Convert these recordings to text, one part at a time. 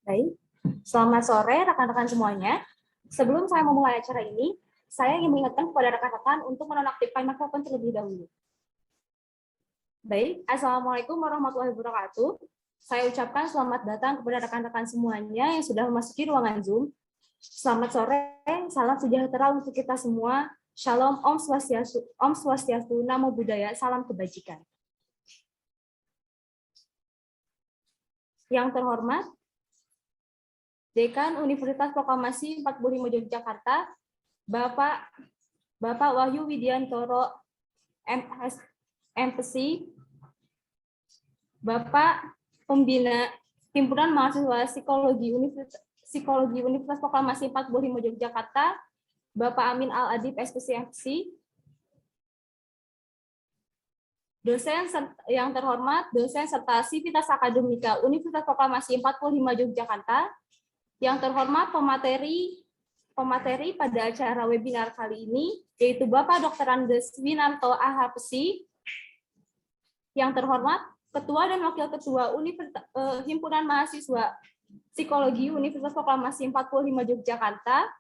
Baik, selamat sore rekan-rekan semuanya. Sebelum saya memulai acara ini, saya ingin mengingatkan kepada rekan-rekan untuk menonaktifkan mikrofon terlebih dahulu. Baik, Assalamualaikum warahmatullahi wabarakatuh. Saya ucapkan selamat datang kepada rekan-rekan semuanya yang sudah memasuki ruangan Zoom. Selamat sore, salam sejahtera untuk kita semua. Shalom, Om Swastiastu, Namo Buddhaya, salam kebajikan. Yang terhormat, Dekan Universitas Proklamasi 45 Yogyakarta, Bapak Wahyu Widiantoro, MPC, Bapak Pembina Himpunan Mahasiswa Psikologi Universitas Proklamasi 45 Yogyakarta, Bapak Amin Al-Adib, SPC, dosen yang terhormat, dosen serta Sivitas Akademika Universitas Proklamasi 45 Yogyakarta, yang terhormat pemateri pada acara webinar kali ini, yaitu Bapak Dr. Andes Winarto, AHPSI, yang terhormat Ketua dan Wakil Ketua Himpunan Mahasiswa Psikologi Universitas Proklamasi 45 Yogyakarta,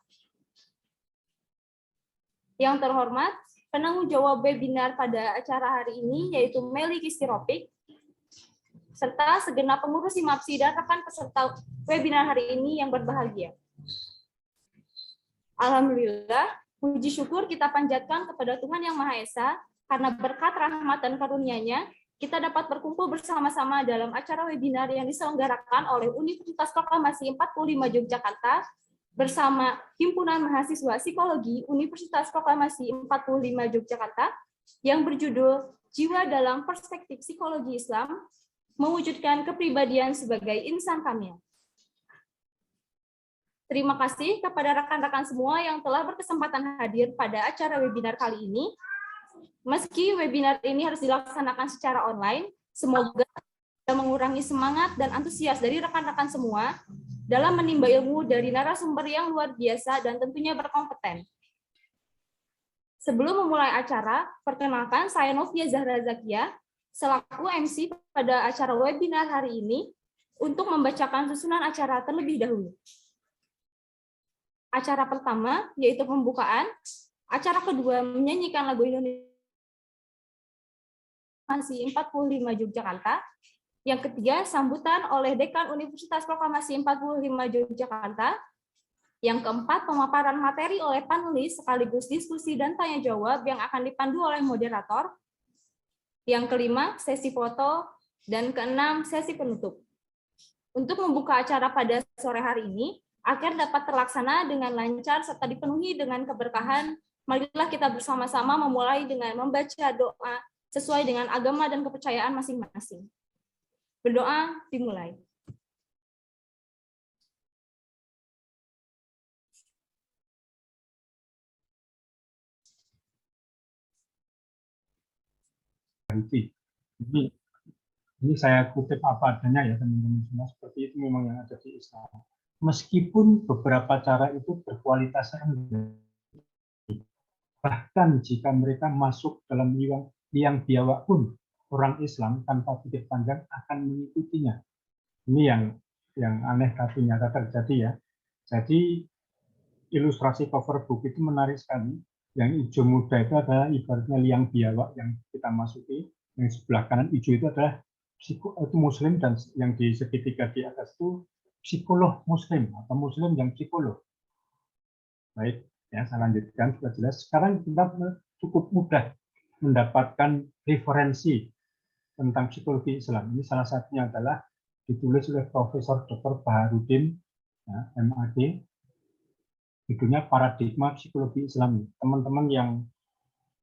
yang terhormat penanggung jawab webinar pada acara hari ini, yaitu Meli Kistiropik, serta segenap pengurus HIMAPSI dan rekan peserta webinar hari ini yang berbahagia. Alhamdulillah, puji syukur kita panjatkan kepada Tuhan Yang Maha Esa, karena berkat rahmat dan karunia-Nya, kita dapat berkumpul bersama-sama dalam acara webinar yang diselenggarakan oleh Universitas Proklamasi 45 Yogyakarta bersama Himpunan Mahasiswa Psikologi Universitas Proklamasi 45 Yogyakarta yang berjudul Jiwa dalam Perspektif Psikologi Islam, mewujudkan kepribadian sebagai insan kamil. Terima kasih kepada rekan-rekan semua yang telah berkesempatan hadir pada acara webinar kali ini. Meski webinar ini harus dilaksanakan secara online, semoga bisa mengurangi semangat dan antusias dari rekan-rekan semua dalam menimba ilmu dari narasumber yang luar biasa dan tentunya berkompeten. Sebelum memulai acara, perkenalkan saya Novia Zahra Zakia, selaku MC pada acara webinar hari ini, untuk membacakan susunan acara terlebih dahulu. Acara pertama, yaitu pembukaan. Acara kedua, menyanyikan lagu Indonesia 45 Yogyakarta. Yang ketiga, sambutan oleh Dekan Universitas Proklamasi 45 Yogyakarta. Yang keempat, pemaparan materi oleh panelis sekaligus diskusi dan tanya jawab yang akan dipandu oleh moderator. Yang kelima, sesi foto, dan keenam, sesi penutup. Untuk membuka acara pada sore hari ini, agar dapat terlaksana dengan lancar serta dipenuhi dengan keberkahan, marilah kita bersama-sama memulai dengan membaca doa sesuai dengan agama dan kepercayaan masing-masing. Berdoa dimulai. Ini saya kutip apa adanya ya teman-teman semua, seperti itu memang yang ada di Islam. Meskipun beberapa cara itu berkualitas rendah, bahkan jika mereka masuk dalam liang biawak pun, orang Islam tanpa pikir panjang akan mengikutinya. Ini yang aneh tapi nyata terjadi ya. Jadi ilustrasi cover book itu menarik sekali. Yang hijau muda itu adalah ibaratnya liang biawak yang kita masuki. Yang sebelah kanan hijau itu adalah itu muslim, dan yang di segitiga di atas itu psikolog muslim atau muslim yang psikolog. Baik, ya saya lanjutkan, sudah jelas. Sekarang kita cukup mudah mendapatkan referensi tentang psikologi Islam. Ini salah satunya adalah ditulis oleh Profesor Dr. Baharudin, ya, MAD, judulnya Paradigma Psikologi Islam. Teman-teman yang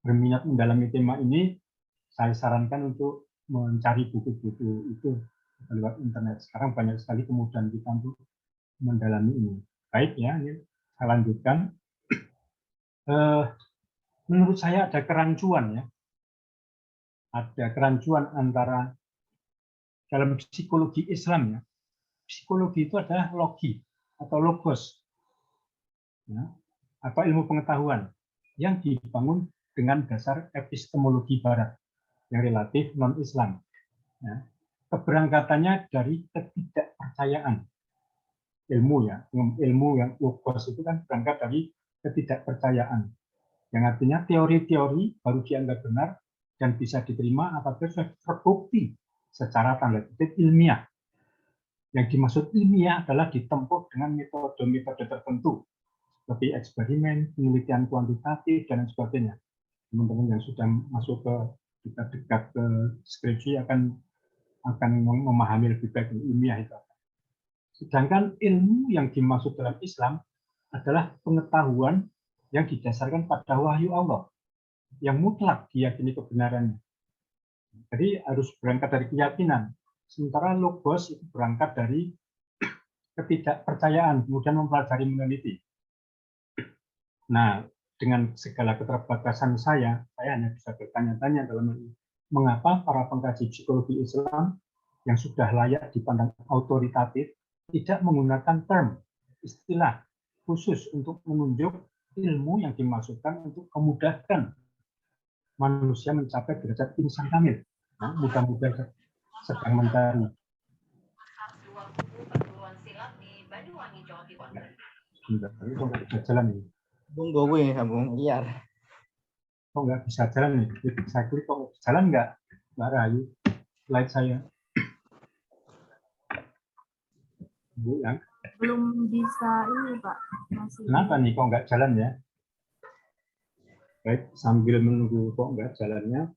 berminat mendalami tema ini, saya sarankan untuk mencari buku-buku itu lewat internet. Sekarang banyak sekali kemudahan kita untuk mendalami ini. Baik ya, ini saya lanjutkan. Menurut saya ada kerancuan ya. Ada kerancuan antara dalam psikologi Islam ya. Psikologi itu adalah logi atau logos, ya, atau ilmu pengetahuan yang dibangun dengan dasar epistemologi Barat yang relatif non-Islam. Ya. Keberangkatannya dari ketidakpercayaan. ilmu ya. Ilmu yang logos itu kan berangkat dari ketidakpercayaan. Yang artinya teori-teori baru dianggap benar dan bisa diterima apabila sudah terbukti secara tanda kutip ilmiah. Yang dimaksud ilmiah adalah ditempuh dengan metode-metode tertentu seperti eksperimen, penelitian kuantitatif dan sebagainya. Teman-teman yang sudah masuk ke dekat ke skripsi akan memahami lebih baik ilmiah itu. Sedangkan ilmu yang dimaksud dalam Islam adalah pengetahuan yang didasarkan pada wahyu Allah yang mutlak diyakini kebenarannya. Jadi harus berangkat dari keyakinan. Sementara logos itu berangkat dari ketidakpercayaan, kemudian mempelajari meneliti. Nah, dengan segala keterbatasan saya hanya bisa bertanya-tanya dalam ini. Mengapa para pengkaji psikologi Islam yang sudah layak dipandang autoritatif tidak menggunakan term, istilah khusus untuk menunjuk ilmu yang dimaksudkan untuk memudahkan manusia mencapai derajat insan kamil. Nah, mudah-mudahan sedang mencari. Sebentar, ini kok nggak bisa jalan ini? Bung gue sambung liar. Kok nggak bisa jalan nih? Saya klik kok jalan nggak? Mbak Rahayu, slide saya. Bu, ya? Belum bisa ini Pak. Masih. Kenapa nih kok nggak jalan ya? Baik, sambil menunggu kok nggak jalannya.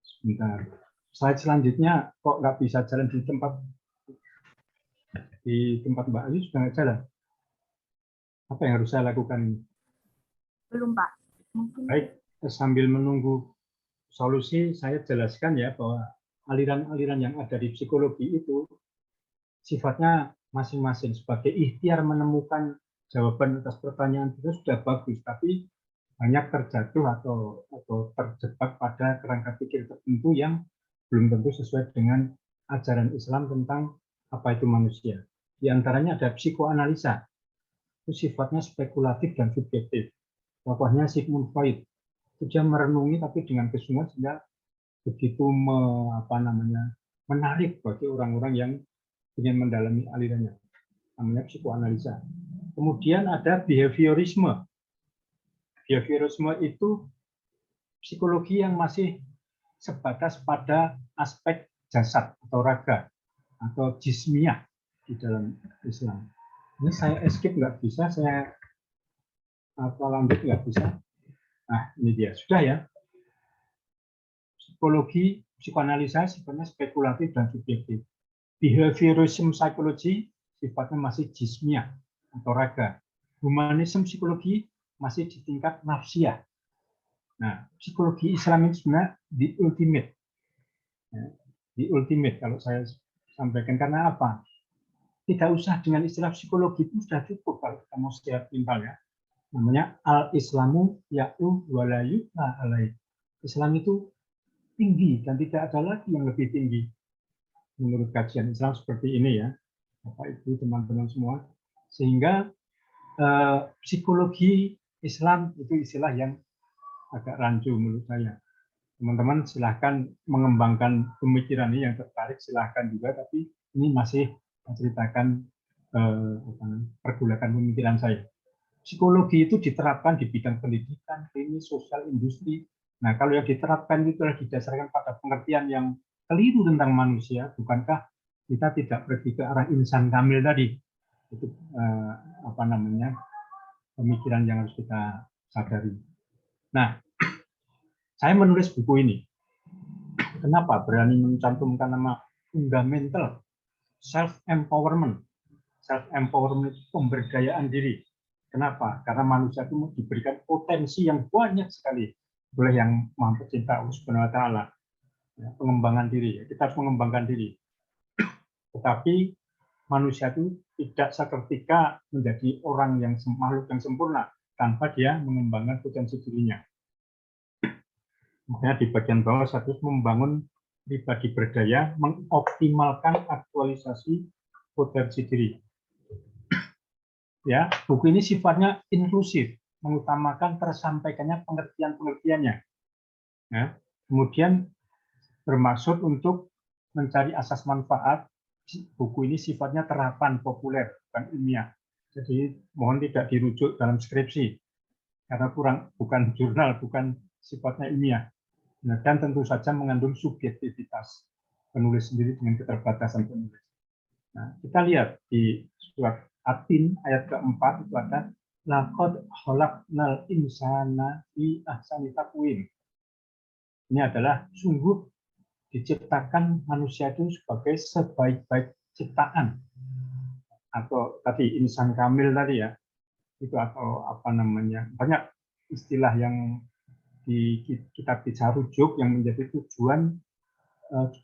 Sebentar. Slide selanjutnya kok nggak bisa jalan di tempat Mbak Ayu sudah nggak jalan. Apa yang harus saya lakukan? Belum Pak. Mungkin. Baik, sambil menunggu solusi, saya jelaskan ya bahwa aliran-aliran yang ada di psikologi itu sifatnya masing-masing sebagai ikhtiar menemukan jawaban atas pertanyaan itu sudah bagus, tapi banyak terjatuh atau terjebak pada kerangka pikir tertentu yang belum tentu sesuai dengan ajaran Islam tentang apa itu manusia. Di antaranya ada psikoanalisa, itu sifatnya spekulatif dan subjektif. Contohnya Sigmund Freud, dia merenungi tapi dengan kesungguhan sehingga begitu menarik bagi orang-orang yang ingin mendalami alirannya, namanya psikoanalisa. Kemudian ada behaviorisme. Behaviorisme itu psikologi yang masih sebatas pada aspek jasad atau raga atau jismiyah di dalam Islam. Ini saya skip nggak bisa, saya lanjut nggak bisa. Nah, ini dia, sudah ya. Psikologi, psikoanalisa sifatnya spekulatif dan subjektif. Behaviorism psychology sifatnya masih jismiyah atau raga. Humanism psikologi masih di tingkat nafsiyah. Nah, psikologi Islam itu sebenarnya the ultimate. The ultimate kalau saya sampaikan, karena apa? Tidak usah dengan istilah psikologi itu sudah cukup kalau kita mau siap mental ya. Namanya al-Islamu ya'u wa la yu'la alaih. Islam itu tinggi dan tidak ada lagi yang lebih tinggi. Menurut kajian Islam seperti ini ya, Bapak Ibu teman-teman semua, sehingga psikologi Islam itu istilah yang agak rancu menurut saya. Teman-teman silahkan mengembangkan pemikiran ini, yang tertarik silahkan juga, tapi ini masih menceritakan pergolakan pemikiran saya. Psikologi itu diterapkan di bidang pendidikan, klinis, sosial, industri. Nah, kalau yang diterapkan itu adalah didasarkan pada pengertian yang keliru tentang manusia, bukankah kita tidak pergi ke arah insan kamil tadi? Itu pemikiran yang harus kita sadari. Nah, saya menulis buku ini. Kenapa berani mencantumkan nama fundamental self-empowerment? Self-empowerment itu pemberdayaan diri. Kenapa? Karena manusia itu diberikan potensi yang banyak sekali oleh Yang Maha Pencipta Allah Subhanahu wa Ta'ala. Pengembangan diri, kita harus mengembangkan diri. Tetapi manusia itu tidak seketika menjadi orang yang makhluk yang sempurna tanpa dia mengembangkan potensi dirinya. Makanya di bagian bawah saya harus membangun pribadi berdaya, mengoptimalkan aktualisasi potensi diri. Ya, buku ini sifatnya inklusif, mengutamakan tersampaikannya pengertian-pengertiannya. Ya, kemudian bermaksud untuk mencari asas manfaat. Buku ini sifatnya terapan populer, bukan ilmiah. Jadi mohon tidak dirujuk dalam skripsi, karena bukan jurnal, bukan sifatnya ilmiah. Dan tentu saja mengandung subjektivitas penulis sendiri dengan keterbatasan penulis. Nah, kita lihat di surat At-Tin ayat keempat itu ada laqad khalaqnal insana fi ahsani taqwim. Ini adalah sungguh diciptakan manusia itu sebagai sebaik-baik ciptaan, atau tadi insan kamil tadi ya, itu atau apa namanya, banyak istilah yang di kitab bisa rujuk yang menjadi tujuan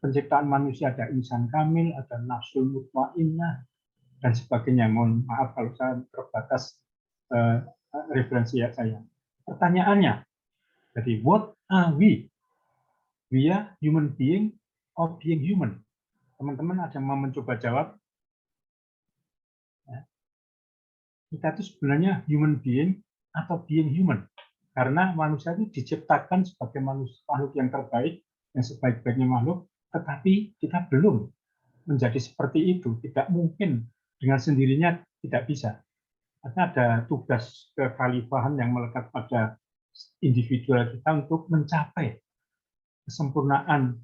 penciptaan manusia. Ada insan kamil, ada nafsul mutmainnah dan sebagainya. Mohon maaf kalau saya terbatas referensi ya saya. Pertanyaannya, jadi what are we? We are human being or being human? Teman-teman ada yang mau mencoba jawab? Kita itu sebenarnya human being atau being human? Karena manusia itu diciptakan sebagai makhluk yang terbaik, yang sebaik-baiknya makhluk, tetapi kita belum menjadi seperti itu. Tidak mungkin dengan sendirinya, tidak bisa. Karena ada tugas kekhalifahan yang melekat pada individual kita untuk mencapai kesempurnaan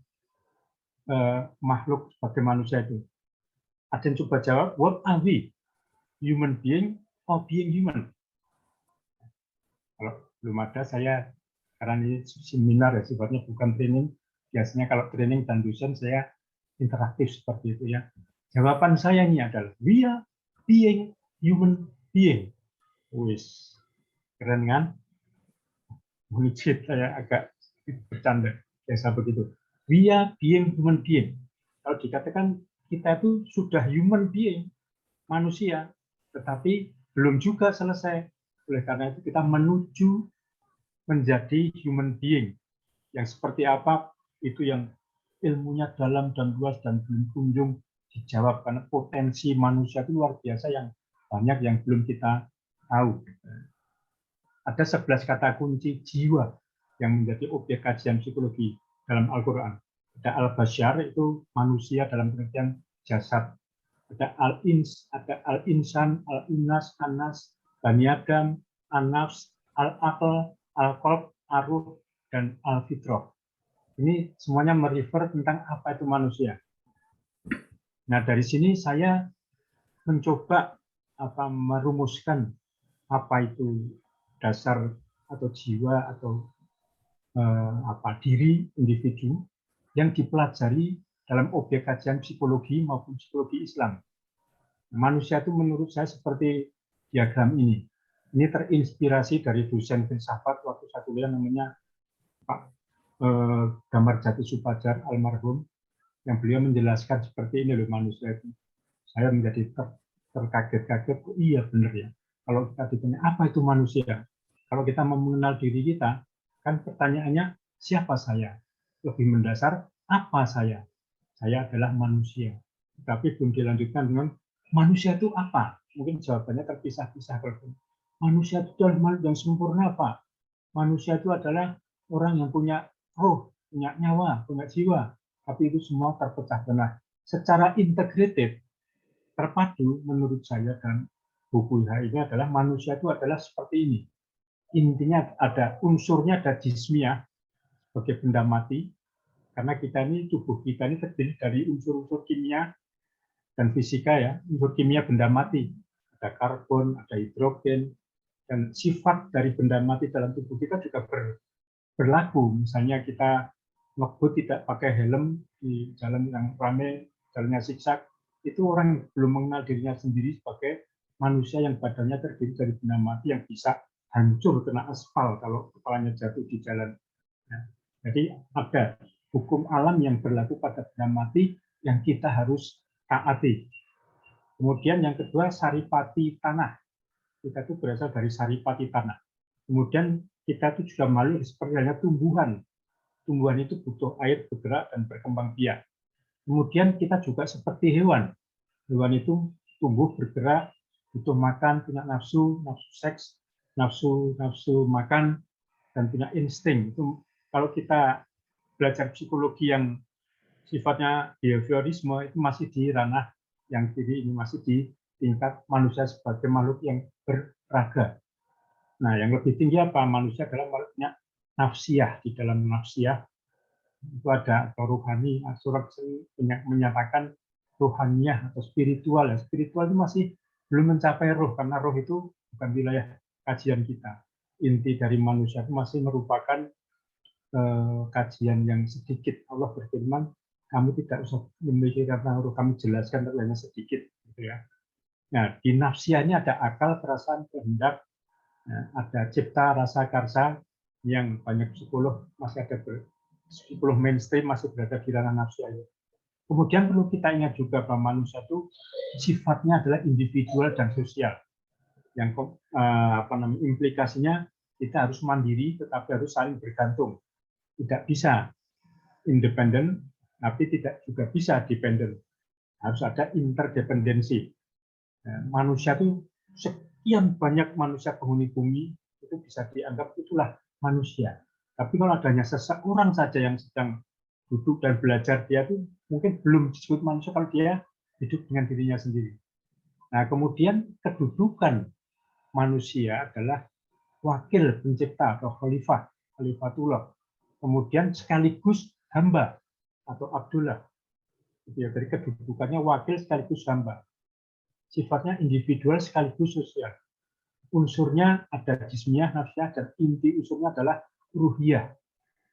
makhluk sebagai manusia itu. Ada yang coba jawab, what are we? Human being or being human? Kalau belum ada, saya karena ini seminar ya, sifatnya bukan training. Biasanya kalau training dan dosen saya interaktif seperti itu ya. Jawaban saya ini adalah we are being human being. Wis, keren kan? Mujib, saya agak bercanda biasa begitu. We are being human being. Kalau dikatakan kita itu sudah human being, manusia, tetapi belum juga selesai. Oleh karena itu kita menuju menjadi human being. Yang seperti apa, itu yang ilmunya dalam dan luas dan belum kunjung dijawab. Karena potensi manusia itu luar biasa yang banyak yang belum kita tahu. Ada 11 kata kunci jiwa yang menjadi objek kajian psikologi dalam Al-Quran. Ada al-bashar, itu manusia dalam pengertian jasad. Ada al-ins, ada al-insan, al-inas, anas, bani adam, an-nafs, al-aql, al-qalb, ar-ruh, dan al-fitrah. Ini semuanya merefer tentang apa itu manusia. Nah, dari sini saya mencoba merumuskan apa itu dasar atau jiwa atau diri individu yang dipelajari dalam objek kajian psikologi maupun psikologi Islam. Manusia itu menurut saya seperti diagram ini. Ini terinspirasi dari dosen filsafat waktu saya kuliah namanya Pak Damarjati Supadjar almarhum, yang beliau menjelaskan seperti ini loh manusia itu. Saya menjadi terkaget-kaget, oh iya benar ya. Kalau kita ditanya apa itu manusia, kalau kita mau mengenal diri kita, kan pertanyaannya siapa saya? Lebih mendasar, apa saya? Saya adalah manusia. Tapi belum dilanjutkan dengan manusia itu apa? Mungkin jawabannya terpisah-pisah. Manusia itu adalah makhluk yang sempurna apa? Manusia itu adalah orang yang punya roh, punya nyawa, punya jiwa. Tapi itu semua terpecah belah. Secara integrated, terpadu menurut saya dan buku ini adalah manusia itu adalah seperti ini. Intinya ada unsurnya, ada jismiyah sebagai benda mati, karena kita ini, tubuh kita ini terdiri dari unsur-unsur kimia dan fisika ya. Unsur kimia benda mati, ada karbon, ada hidrogen, dan sifat dari benda mati dalam tubuh kita juga berlaku. Misalnya kita ngebut tidak pakai helm di jalan yang ramai, jalannya zigzag, itu orang belum mengenal dirinya sendiri sebagai manusia yang badannya terdiri dari benda mati yang bisa hancur kena aspal kalau kepalanya jatuh di jalan. Nah, jadi ada hukum alam yang berlaku pada benda mati yang kita harus taati. Kemudian yang kedua, saripati tanah. Kita itu berasal dari saripati tanah. Kemudian kita itu juga makhluk seperti halnya tumbuhan. Tumbuhan itu butuh air, bergerak, dan berkembang biak. Kemudian kita juga seperti hewan. Hewan itu tumbuh, bergerak, butuh makan, punya nafsu, nafsu seks, nafsu makan, dan punya insting. Itu kalau kita belajar psikologi yang sifatnya behaviorisme itu masih di ranah yang kiri ini, masih di tingkat manusia sebagai makhluk yang berraga. Nah, yang lebih tinggi apa? Manusia adalah makhluknya nafsiyah. Di dalam nafsiyah itu ada atau rohani. Surat menyatakan rohaniyah atau spiritual. Ya, spiritual itu masih belum mencapai roh, karena roh itu bukan wilayah kajian kita. Inti dari manusia itu masih merupakan kajian yang sedikit. Allah berfirman, kamu tidak usah memikirkan tentang roh, kami jelaskan terlalu sedikit, gitu ya. Nah, di nafsiyahnya ada akal, perasaan, kehendak, ada cipta, rasa, karsa, yang banyak psikolog masih ada psikolog mainstream masih berada di ranah nafsiyah. Kemudian perlu kita ingat juga bahwa manusia itu sifatnya adalah individual dan sosial. Yang implikasinya kita harus mandiri, tetapi harus saling bergantung. Tidak bisa independen, tapi tidak juga bisa dependen. Harus ada interdependensi. Manusia itu sekian banyak manusia penghuni bumi itu bisa dianggap itulah manusia. Tapi kalau adanya seseorang saja yang sedang duduk dan belajar, dia itu mungkin belum disebut manusia kalau dia hidup dengan dirinya sendiri. Nah, kemudian kedudukan manusia adalah wakil pencipta atau khalifah, khalifatullah. Kemudian sekaligus hamba atau Abdullah. Jadi kedudukannya wakil sekaligus hamba. Sifatnya individual sekaligus sosial. Unsurnya ada jismiyah, nafsiyah, dan inti unsurnya adalah ruhiyah.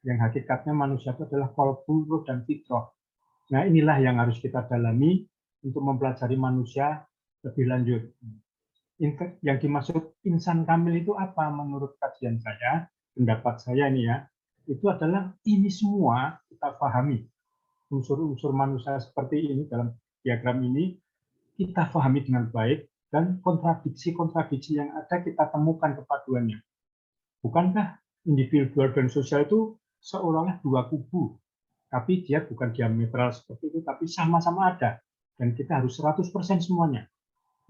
Yang hakikatnya manusia itu adalah qalbu, ruh, dan fitrah. Nah, inilah yang harus kita dalami untuk mempelajari manusia lebih lanjut. Yang dimaksud insan kamil itu apa? Menurut kajian saya, pendapat saya ini ya, itu adalah ini semua kita pahami. Unsur-unsur manusia seperti ini dalam diagram ini kita pahami dengan baik, dan kontradiksi-kontradiksi yang ada kita temukan kepaduannya. Bukankah individual dan sosial itu seolah-olah dua kubu, tapi dia bukan diametral seperti itu, tapi sama-sama ada, dan kita harus 100% semuanya.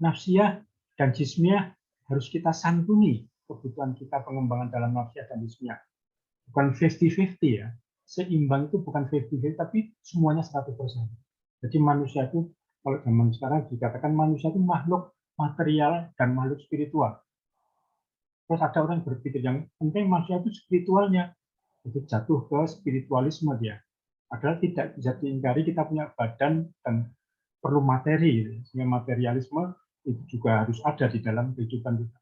Nafsiyah dan jismiyah harus kita santuni kebutuhan kita pengembangan dalam nafsiyah dan jismiyah. Bukan 50-50 ya, seimbang itu bukan 50-50, tapi semuanya 100%. Jadi manusia itu, kalau zaman sekarang dikatakan manusia itu makhluk material dan makhluk spiritual. Terus ada orang berpikir yang penting manusia itu spiritualnya, itu jatuh ke spiritualisme dia. Padahal tidak bisa diingkari kita punya badan dan perlu materi, sehingga materialisme itu juga harus ada di dalam kehidupan kita.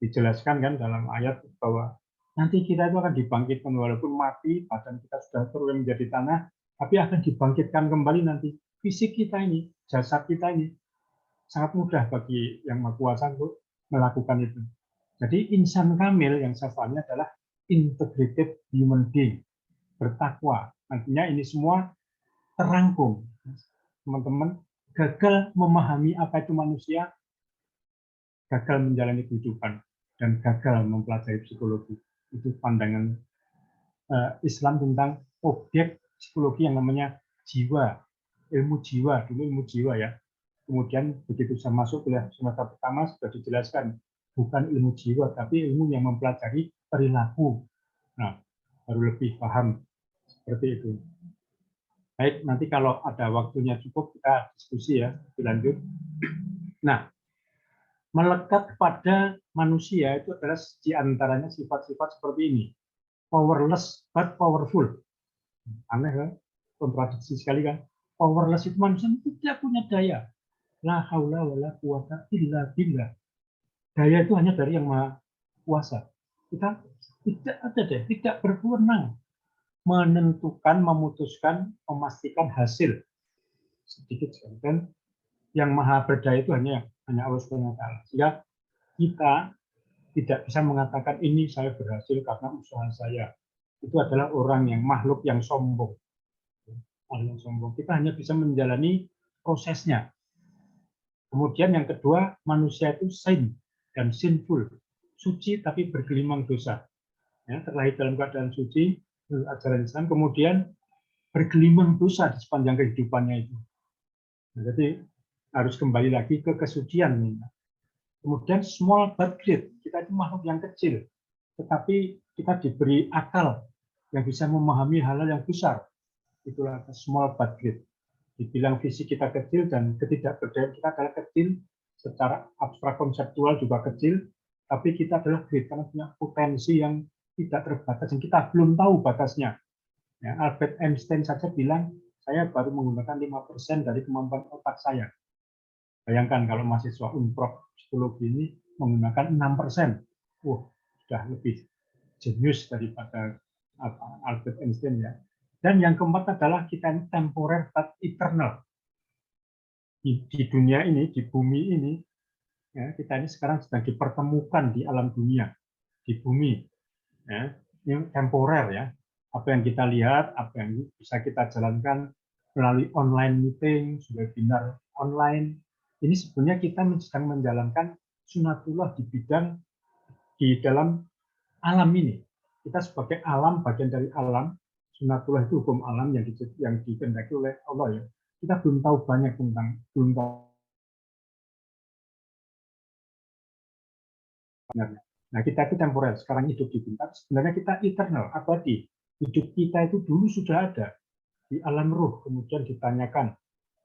Dijelaskan kan dalam ayat bahwa nanti kita itu akan dibangkitkan walaupun mati, badan kita sudah turun menjadi tanah, tapi akan dibangkitkan kembali nanti. Fisik kita ini, jasad kita ini, sangat mudah bagi yang Maha Kuasa untuk melakukan itu. Jadi insan kamil yang saya pahami adalah integrated human being, bertakwa. Nantinya ini semua terangkum. Teman-teman, gagal memahami apa itu manusia, gagal menjalani kehidupan, dan gagal mempelajari psikologi. Itu pandangan Islam tentang objek psikologi yang namanya jiwa, ilmu jiwa, dulu ilmu jiwa ya. Kemudian begitu saya masuk ke semester pertama sudah dijelaskan, bukan ilmu jiwa, tapi ilmu yang mempelajari perilaku. Nah, baru lebih paham seperti itu. Baik, nanti kalau ada waktunya cukup kita diskusi ya, lebih lanjut. Nah, melekat pada manusia itu adalah di antaranya sifat-sifat seperti ini. Powerless but powerful. Aneh kan? Kontradiksi sekali kan? Powerless itu manusia tidak punya daya. La haula wala quwata illa billah. Daya itu hanya dari yang Maha Kuasa. Kita tidak ada deh, tidak berwenang menentukan, memutuskan, memastikan hasil. Sedikit sekali kan? Yang Maha Berdaya itu hanya Allah SWT. Sehingga kita tidak bisa mengatakan ini saya berhasil karena usaha saya. Itu adalah orang yang makhluk yang sombong. Makhluk yang sombong. Kita hanya bisa menjalani prosesnya. Kemudian yang kedua, manusia itu sin dan sinful. Suci tapi bergelimang dosa. Ya, terlahir dalam keadaan suci, ajaran Islam, kemudian bergelimang dosa di sepanjang kehidupannya itu. Nah, jadi harus kembali lagi ke kesucian. Kemudian small but great, kita itu makhluk yang kecil, tetapi kita diberi akal yang bisa memahami hal-hal yang besar. itulah small but great. Dibilang visi kita kecil dan ketidakberdayaan kita adalah kecil, secara abstrak konseptual juga kecil, tapi kita adalah great karena punya potensi yang tidak terbatas dan kita belum tahu batasnya. Ya, Albert Einstein saja bilang, saya baru menggunakan 5% dari kemampuan otak saya. Bayangkan kalau mahasiswa Unprov psikologi ini menggunakan 6%. Sudah lebih jenius daripada Albert Einstein ya. Dan yang keempat adalah kita temporer but eternal. Di dunia ini, di bumi ini, ya, kita ini sekarang sedang dipertemukan di alam dunia, di bumi. Ya, ini temporer ya. Apa yang kita lihat, apa yang bisa kita jalankan melalui online meeting, webinar online. Ini sebenarnya kita sedang menjalankan sunatullah di bidang di dalam alam ini. Kita sebagai alam, bagian dari alam, sunatullah itu hukum alam yang dikehendaki oleh Allah ya. Kita belum tahu banyak tentang, belum tahu. Nah, kita itu temporer, sekarang hidup di bintang, sebenarnya kita eternal, abadi. Hidup kita itu dulu sudah ada di alam ruh, kemudian ditanyakan,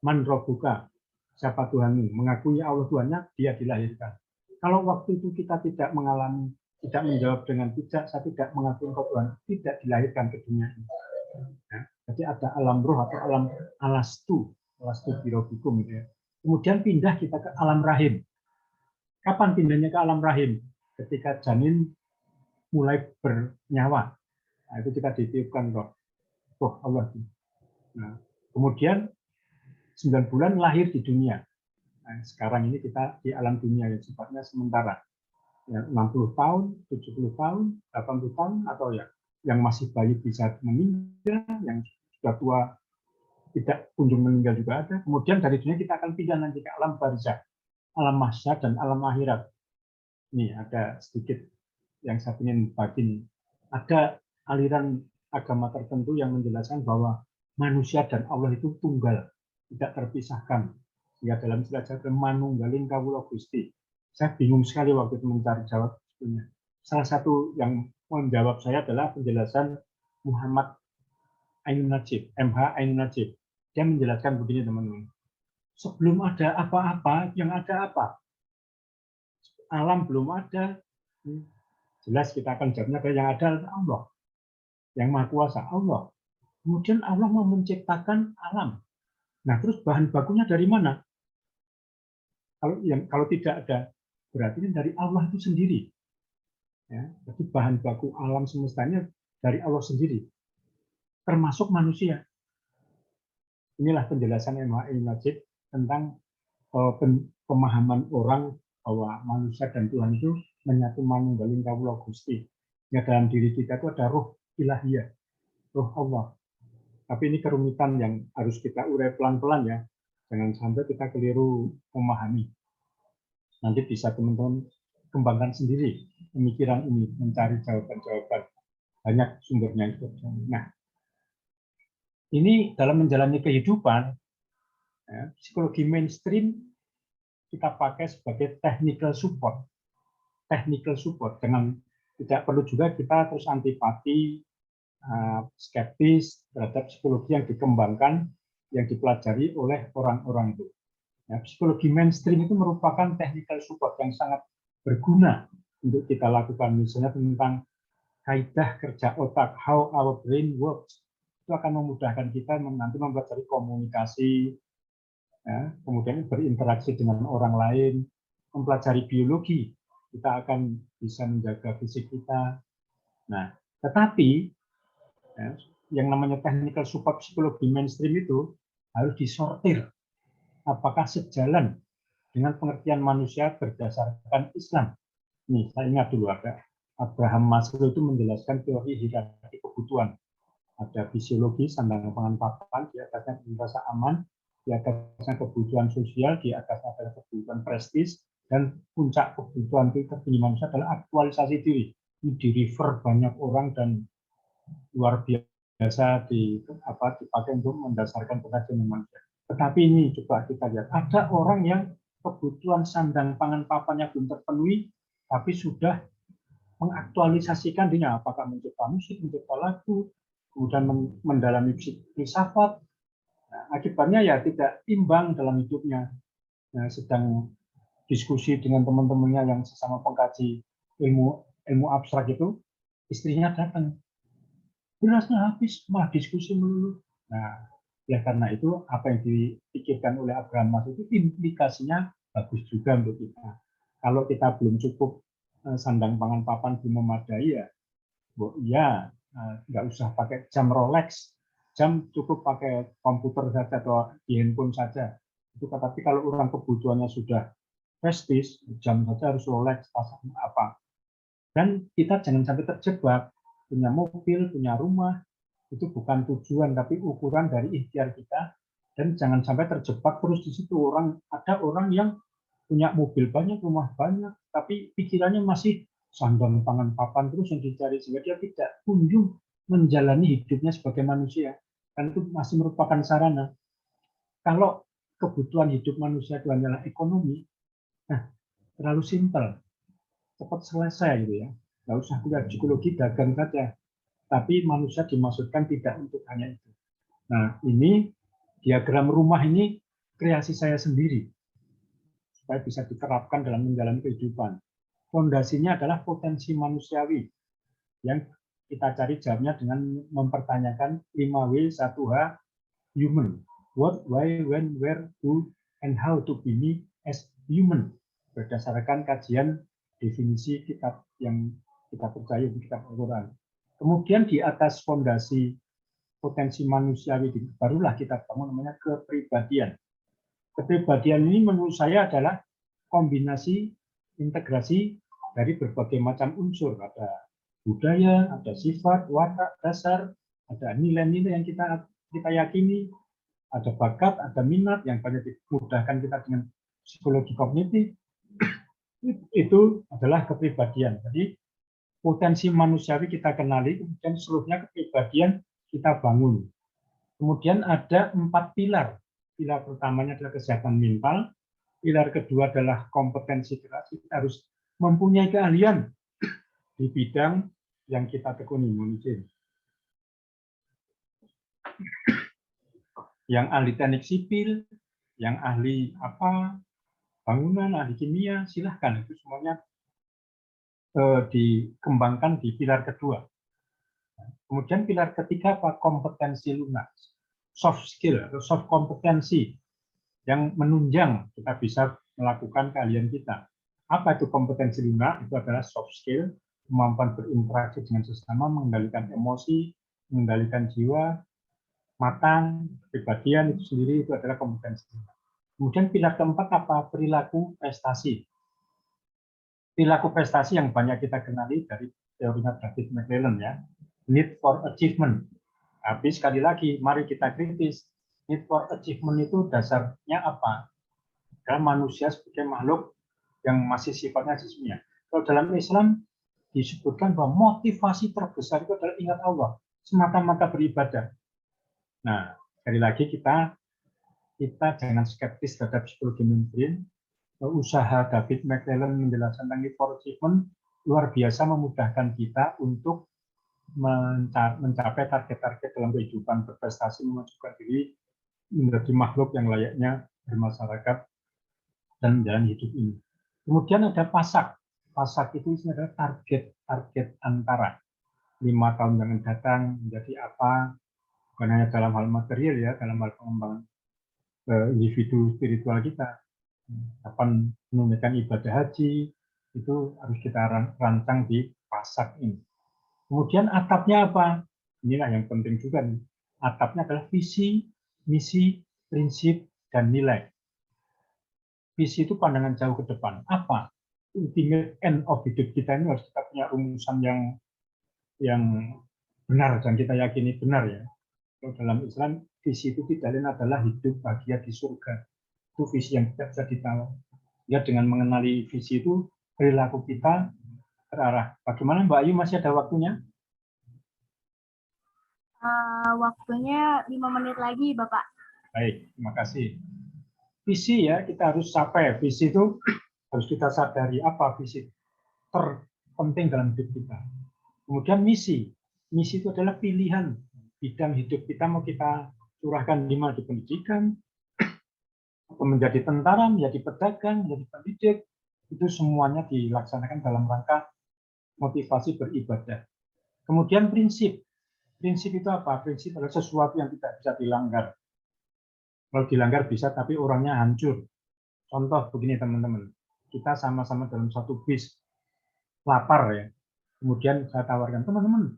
man robuka, siapa Tuhanmu? Mengakui Allah Tuhannya, dia dilahirkan. Kalau waktu itu kita tidak mengalami, tidak menjawab dengan tidak, saya tidak mengakui Engkau Tuhan, tidak dilahirkan ke dunia ini. Ya, jadi ada alam ruh atau alam alastu birobikum gitu ya. Kemudian pindah kita ke alam rahim. Kapan pindahnya ke alam rahim? Ketika janin mulai bernyawa. Nah, itu kita ditiupkan roh Allah. Nah, kemudian 9 bulan lahir di dunia. Nah, sekarang ini kita di alam dunia yang sifatnya sementara. Ya, 60 tahun, 70 tahun, 80 tahun, atau ya yang masih bayi bisa meninggal, yang sudah tua tidak kunjung meninggal juga ada. Kemudian dari dunia kita akan pindah nanti ke alam barzakh, alam mahsyar dan alam akhirat. Ini ada sedikit yang saya ingin bagi ini. Ada aliran agama tertentu yang menjelaskan bahwa manusia dan Allah itu tunggal, tidak terpisahkan. Ya, dalam istilah Jawa manunggaling kawula Gusti. Saya bingung sekali waktu itu mencari jawab. Salah satu yang menjawab saya adalah penjelasan Muhammad Ainun Najib, MH Ainun Najib. Dia menjelaskan begini teman-teman. Sebelum ada apa-apa, yang ada apa? Alam belum ada. Jelas kita akan jawabnya yang ada Allah. Yang Maha Kuasa Allah. Kemudian Allah mau menciptakan alam. Nah, terus bahan bakunya dari mana? Kalau tidak ada, berarti dari Allah itu sendiri. Ya, jadi bahan baku alam semestanya dari Allah sendiri, termasuk manusia. Inilah penjelasan MH Ainun Najib tentang pemahaman orang bahwa manusia dan Tuhan itu menyatu manunggaling kawula Gusti. Ya, dalam diri kita itu ada ruh ilahiyah, ruh Allah. Tapi ini kerumitan yang harus kita urai pelan-pelan ya. Jangan sampai kita keliru memahami. Nanti bisa teman-teman kembangkan sendiri pemikiran ini, mencari jawaban-jawaban. Banyak sumbernya itu. Nah, ini dalam menjalani kehidupan, ya, psikologi mainstream kita pakai sebagai technical support. Technical support. Tidak perlu juga kita terus antipati, skeptis terhadap psikologi yang dikembangkan, yang dipelajari oleh orang-orang itu. Ya, psikologi mainstream itu merupakan technical support yang sangat berguna untuk kita lakukan, misalnya tentang kaidah kerja otak, how our brain works. Itu akan memudahkan kita nanti mempelajari komunikasi, ya, kemudian berinteraksi dengan orang lain, mempelajari biologi, kita akan bisa menjaga fisik kita. Nah, tetapi ya, yang namanya technical support psikologi mainstream itu harus disortir. Apakah sejalan dengan pengertian manusia berdasarkan Islam? Nih, saya ingat dulu ada Abraham Maslow itu menjelaskan teori hierarki kebutuhan. Ada fisiologi, sandang pangan papan, di atasnya rasa aman, di atasnya kebutuhan sosial, di atasnya adalah kebutuhan prestis, dan puncak kebutuhan tertinggi manusia adalah aktualisasi diri. Ini di-refer banyak orang dan luar biasa dipakai untuk mendasarkan pengajian manusia. Tetapi ini coba kita lihat, ada orang yang kebutuhan sandang pangan papannya belum terpenuhi, tapi sudah mengaktualisasikan dirinya, apakah mencipta musik, mencipta lagu, kemudian mendalami filsafat. Nah, akibatnya ya tidak imbang dalam hidupnya. Nah, sedang diskusi dengan teman-temannya yang sesama pengkaji ilmu abstrak itu, istrinya datang, berasnya habis, malah diskusi melulu. Nah, ya karena itu apa yang dipikirkan oleh Abraham Maslow itu implikasinya bagus juga untuk kita. Kalau kita belum cukup sandang pangan papan belum memadai ya, nggak usah pakai jam Rolex, jam cukup pakai komputer saja atau di handphone saja. Itu tapi kalau orang kebutuhannya sudah prestis, jam saja harus Rolex, pasang apa. Dan kita jangan sampai terjebak punya mobil, punya rumah, itu bukan tujuan tapi ukuran dari ikhtiar kita, dan jangan sampai terjebak terus di situ. Ada orang yang punya mobil banyak, rumah banyak, tapi pikirannya masih sandang pangan papan terus yang dicari, sehingga dia tidak kunjung menjalani hidupnya sebagai manusia, dan itu masih merupakan sarana. Kalau kebutuhan hidup manusia itu hanyalah ekonomi, nah terlalu simpel, cepat selesai gitu ya, nggak usah kuliah psikologi, dagang saja. Tapi manusia dimaksudkan tidak untuk hanya itu. Nah, ini diagram rumah ini kreasi saya sendiri supaya bisa diterapkan dalam menjalani kehidupan. Fondasinya adalah potensi manusiawi yang kita cari jawabnya dengan mempertanyakan 5W 1H human. What, why, when, where, who, and how to be me as human berdasarkan kajian definisi kitab yang kita percaya di kitab Al-Quran. Kemudian di atas fondasi potensi manusiawi barulah kita bangun namanya kepribadian. Kepribadian ini menurut saya adalah kombinasi integrasi dari berbagai macam unsur. Ada budaya, ada sifat, watak, dasar, ada nilai-nilai yang kita yakini, ada bakat, ada minat yang banyak dimudahkan kita dengan psikologi kognitif. Itu adalah kepribadian. Jadi potensi manusiawi kita kenali, kemudian seluruhnya kepribadian kita bangun. Kemudian ada 4 pilar. Pilar pertamanya adalah kesehatan mental, pilar kedua adalah kompetensi keras. Kita harus mempunyai keahlian di bidang yang kita tekuni, mungkin. Yang ahli teknik sipil, yang ahli bangunan, ahli kimia, silahkan. Itu semuanya dikembangkan di pilar kedua. Kemudian pilar ketiga apa? Kompetensi lunak, soft skill atau soft kompetensi yang menunjang kita bisa melakukan keahlian kita. Apa itu kompetensi lunak? Itu adalah soft skill, kemampuan berinteraksi dengan sesama, mengendalikan emosi, mengendalikan jiwa, matang, kepribadian itu sendiri itu adalah kompetensi lunak. Kemudian pilar keempat apa? Perilaku prestasi. Perilaku prestasi yang banyak kita kenali dari teorinya David McClelland ya. Need for achievement. Tapi sekali lagi, mari kita kritis. Need for achievement itu dasarnya apa? Karena manusia sebagai makhluk yang masih sifatnya sesungguhnya. Kalau dalam Islam disebutkan bahwa motivasi terbesar itu adalah ingat Allah, semata-mata beribadah. Nah, sekali lagi kita jangan skeptis terhadap psikologi mainstream. Usaha David McClelland menjelaskan tentang need for achievement luar biasa memudahkan kita untuk mencapai target-target dalam kehidupan, berprestasi, memajukan diri menjadi makhluk yang layaknya bermasyarakat dan menjalani hidup ini. Kemudian ada pasak. Pasak itu adalah target antara 5 tahun yang akan datang menjadi apa, bukan hanya dalam hal material ya, dalam hal pengembangan individu spiritual kita. Kapan menunaikan ibadah haji, itu harus kita rancang di pasak ini. Kemudian atapnya apa? Inilah yang penting juga. Atapnya adalah visi, misi, prinsip, dan nilai. Visi itu pandangan jauh ke depan. Apa? Ultimate end of hidup kita ini harus kita punya rumusan yang benar dan kita yakini benar ya. Kalau dalam Islam, visi itu tidak lain adalah hidup bahagia di surga. Itu visi yang tidak bisa ditawar. Ya, dengan mengenali visi itu, perilaku kita terarah. Bagaimana Mbak Ayu, masih ada waktunya? Waktunya 5 menit lagi, Bapak. Baik, terima kasih. Visi ya, kita harus capai. Visi itu harus kita sadari apa visi terpenting dalam hidup kita. Kemudian misi. Misi itu adalah pilihan bidang hidup kita mau kita curahkan di mana, di pendidikan, atau menjadi tentara, menjadi pedagang, menjadi pendidik, itu semuanya dilaksanakan dalam rangka motivasi beribadah. Kemudian prinsip. Prinsip itu apa? Prinsip adalah sesuatu yang tidak bisa dilanggar. Kalau dilanggar bisa, tapi orangnya hancur. Contoh begini teman-teman, kita sama-sama dalam satu bis, lapar ya. Kemudian saya tawarkan, teman-teman,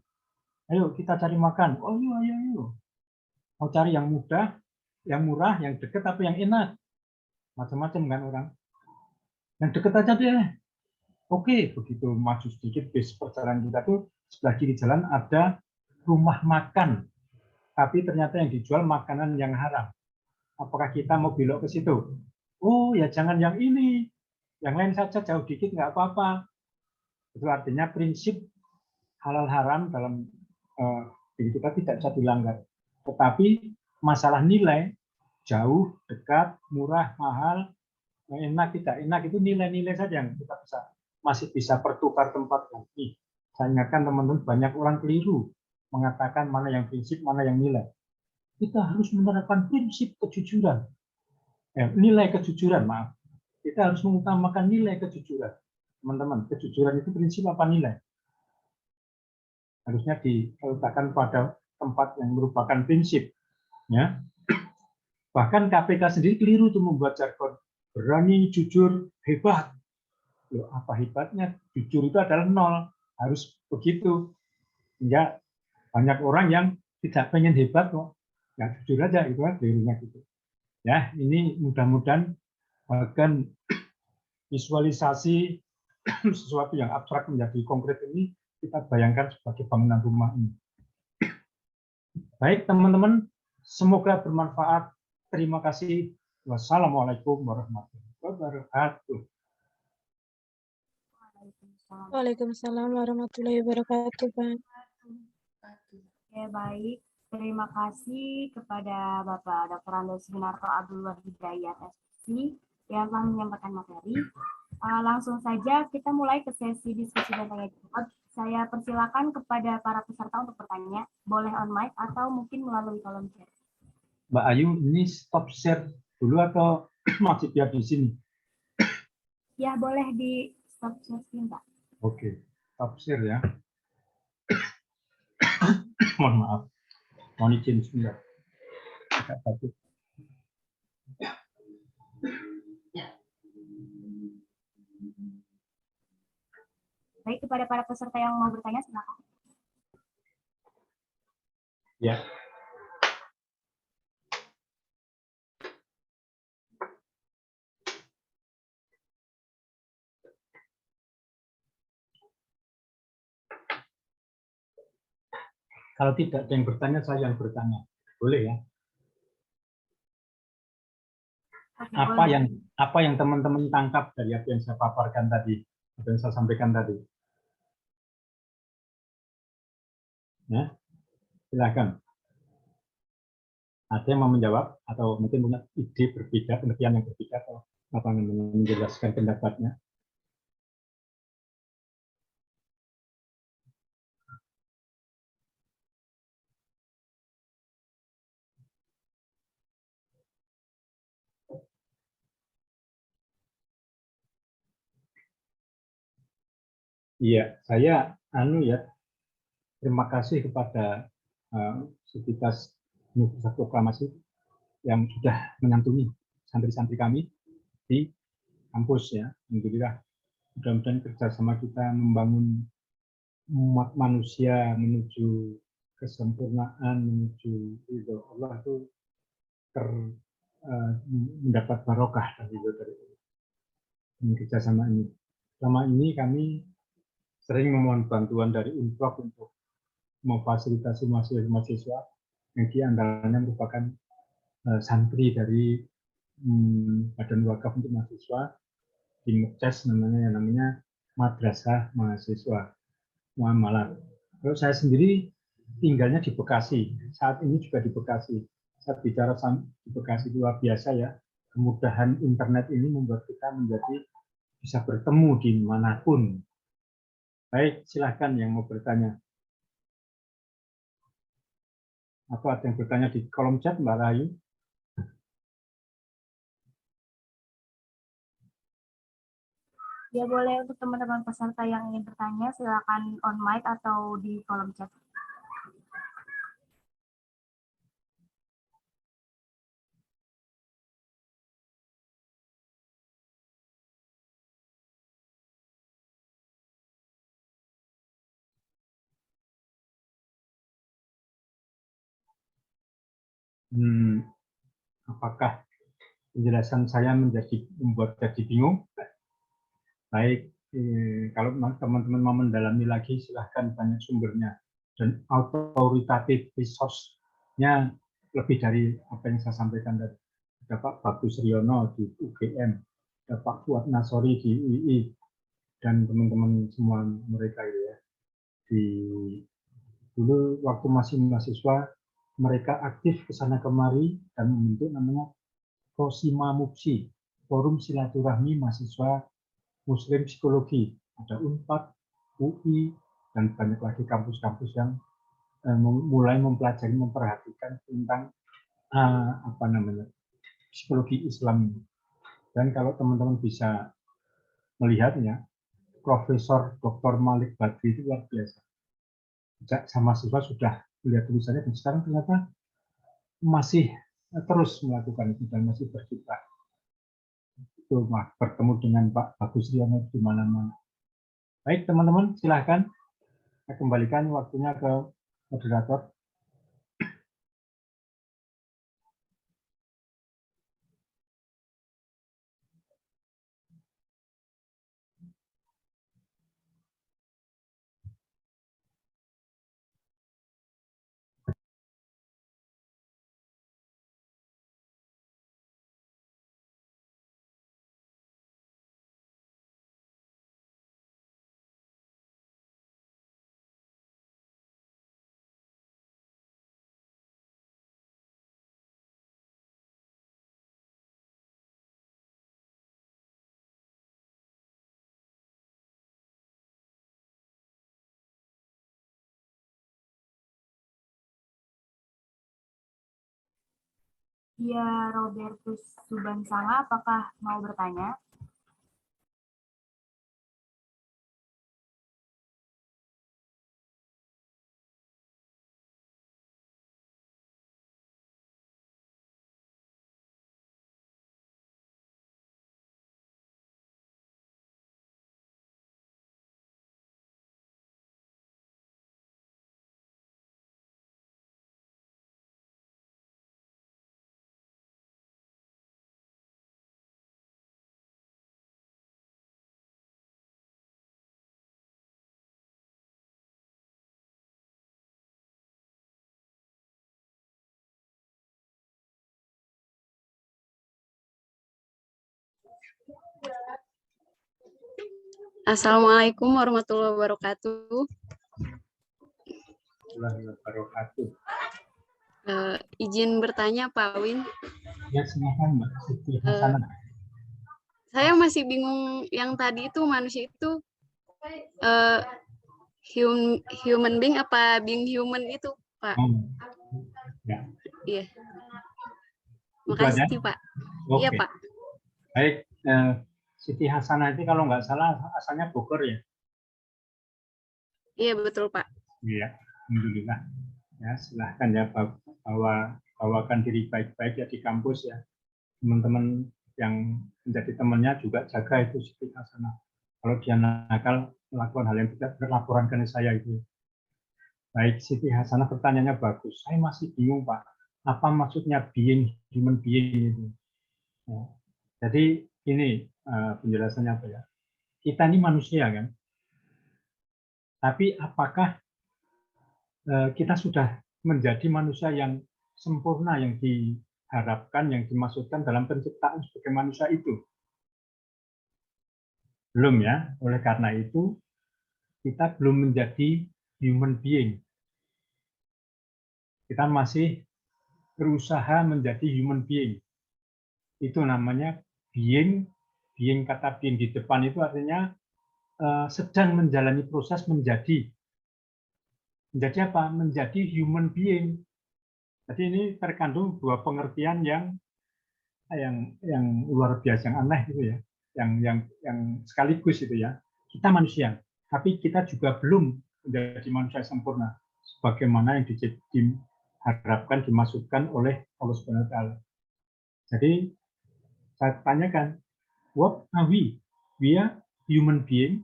ayo kita cari makan. Oh iya, ayo. Mau cari yang mudah, yang murah, yang dekat, apa yang enak. Macam-macam kan orang. Yang dekat aja deh. Oke, begitu maju sedikit bis perjalanan kita tuh sebelah kiri jalan ada rumah makan. Tapi ternyata yang dijual makanan yang haram. Apakah kita mau belok ke situ? Oh ya jangan yang ini. Yang lain saja jauh dikit nggak apa-apa. Itu artinya prinsip halal haram dalam diri kita tidak bisa dilanggar. Tetapi masalah nilai, jauh, dekat, murah, mahal, enak, tidak enak, itu nilai-nilai saja yang kita masih bisa pertukar tempat. Nih, saya ingatkan teman-teman, banyak orang keliru mengatakan mana yang prinsip, mana yang nilai. Kita harus menerapkan prinsip kejujuran. Nilai kejujuran, maaf. Kita harus mengutamakan nilai kejujuran. Teman-teman, kejujuran itu prinsip apa nilai? Harusnya diletakkan pada tempat yang merupakan prinsip. Ya. Bahkan KPK sendiri keliru itu membuat jargon berani, jujur, hebat. Loh, apa hebatnya? Jujur itu adalah nol, harus begitu. Sehingga banyak orang yang tidak pengen hebat kok. Ya jujur aja itu kan kelirunya gitu. Ya, ini mudah-mudahan bahkan visualisasi sesuatu yang abstrak menjadi konkret ini kita bayangkan sebagai bangunan rumah ini. Baik teman-teman, semoga bermanfaat. Terima kasih. Wassalamualaikum warahmatullahi wabarakatuh. Waalaikumsalam warahmatullahi wabarakatuh, Pak. Oke, baik. Terima kasih kepada Bapak Dr. Andes Sunarto Abdul Hidayat SPC yang telah menyampaikan materi. Langsung saja kita mulai ke sesi diskusi dan tanya jawab. Saya persilakan kepada para peserta untuk bertanya, boleh on mic atau mungkin melalui kolom chat. Mbak Ayu, ini stop share dulu atau masih biar di sini? Ya, boleh di stop share, Mbak. Oke, stop share ya. Mohon maaf. Mohon izin sebentar. Agak batuk. Baik, kepada para peserta yang mau bertanya, silakan. Ya. Kalau tidak ada yang bertanya, saya yang bertanya. Boleh ya? Apa yang teman-teman tangkap dari apa yang saya paparkan tadi, apa yang saya sampaikan tadi? Ya, silakan. Ada yang mau menjawab atau mungkin punya ide berbeda, pengertian yang berbeda atau apa menjelaskan pendapatnya? Iya, saya terima kasih kepada Sivitas Universitas Proklamasi yang sudah menyantuni santri-santri kami di kampus ya. Alhamdulillah, mudah-mudahan kerjasama kita membangun umat manusia menuju kesempurnaan, menuju ridho Allah itu mendapat barokah dari kerjasama ini. Selama ini kami sering memohon bantuan dari UNPROK untuk memfasilitasi mahasiswa-mahasiswa yang diantaranya merupakan santri dari Badan Wakaf untuk Mahasiswa di Mekces namanya Madrasah Mahasiswa Muamalat. Kalau saya sendiri tinggalnya di Bekasi, saat ini juga di Bekasi. Saya bicara di Bekasi luar biasa ya. Kemudahan internet ini membuat kita menjadi bisa bertemu di manapun. Baik, silahkan yang mau bertanya. Atau ada yang bertanya di kolom chat, Mbak Rayu? Ya boleh untuk teman-teman peserta yang ingin bertanya, silakan on mic atau di kolom chat. Apakah penjelasan saya membuat jadi bingung? Baik, kalau teman-teman mau mendalami lagi, silahkan banyak sumbernya. Dan authoritative resource-nya lebih dari apa yang saya sampaikan tadi. Ada Pak Bagus Riono di UGM, ada Pak Fuad Nasori di UI, dan teman-teman semua mereka itu ya. Dulu waktu masih mahasiswa, mereka aktif ke sana kemari dan membentuk namanya Prosima Mupsi, Forum Silaturahmi Mahasiswa Muslim Psikologi. Ada UNPAD, UI, dan banyak lagi kampus-kampus yang mulai mempelajari, memperhatikan tentang psikologi Islam. Dan kalau teman-teman bisa melihatnya, Profesor Dr. Malik Badri itu luar biasa. Sama mahasiswa sudah melihat tulisannya, dan sekarang ternyata masih terus melakukan itu dan masih berkiprah. Itu bertemu dengan Pak Bagus Riono di mana-mana. Baik teman-teman, silahkan saya kembalikan waktunya ke moderator. Ya, Robertus Subansanga, apakah mau bertanya? Assalamualaikum warahmatullahi wabarakatuh. Izin bertanya Pak Win. Ya silakan Mbak Siti Hasanah. Saya masih bingung yang tadi itu manusia itu human being apa being human itu Pak? Ya. Iya. Makasih Pak. Oke. Iya Pak. Baik, Siti Hasanah itu kalau nggak salah asalnya Bogor ya? Iya betul Pak. Iya, alhamdulillah. Ya silahkan ya bawakan diri baik-baik ya di kampus ya. Teman-teman yang menjadi temannya juga jaga itu Siti Hasanah. Kalau dia nakal melakukan hal yang tidak berlaporan ke saya itu. Baik, Siti Hasanah pertanyaannya bagus. Saya masih bingung Pak, apa maksudnya human being itu? Ya. Jadi ini penjelasannya apa ya? Kita ini manusia kan, tapi apakah kita sudah menjadi manusia yang sempurna yang diharapkan, yang dimaksudkan dalam penciptaan sebagai manusia itu? Belum ya, oleh karena itu kita belum menjadi human being. Kita masih berusaha menjadi human being. Itu namanya being kata being di depan itu artinya sedang menjalani proses menjadi apa? Menjadi human being. Jadi ini terkandung dua pengertian yang luar biasa, yang aneh gitu ya, yang sekaligus itu ya. Kita manusia, tapi kita juga belum menjadi manusia sempurna, sebagaimana yang diharapkan dimasukkan oleh Allah Subhanahu Wa Taala. Jadi saya tanyakan, what are we? We are human being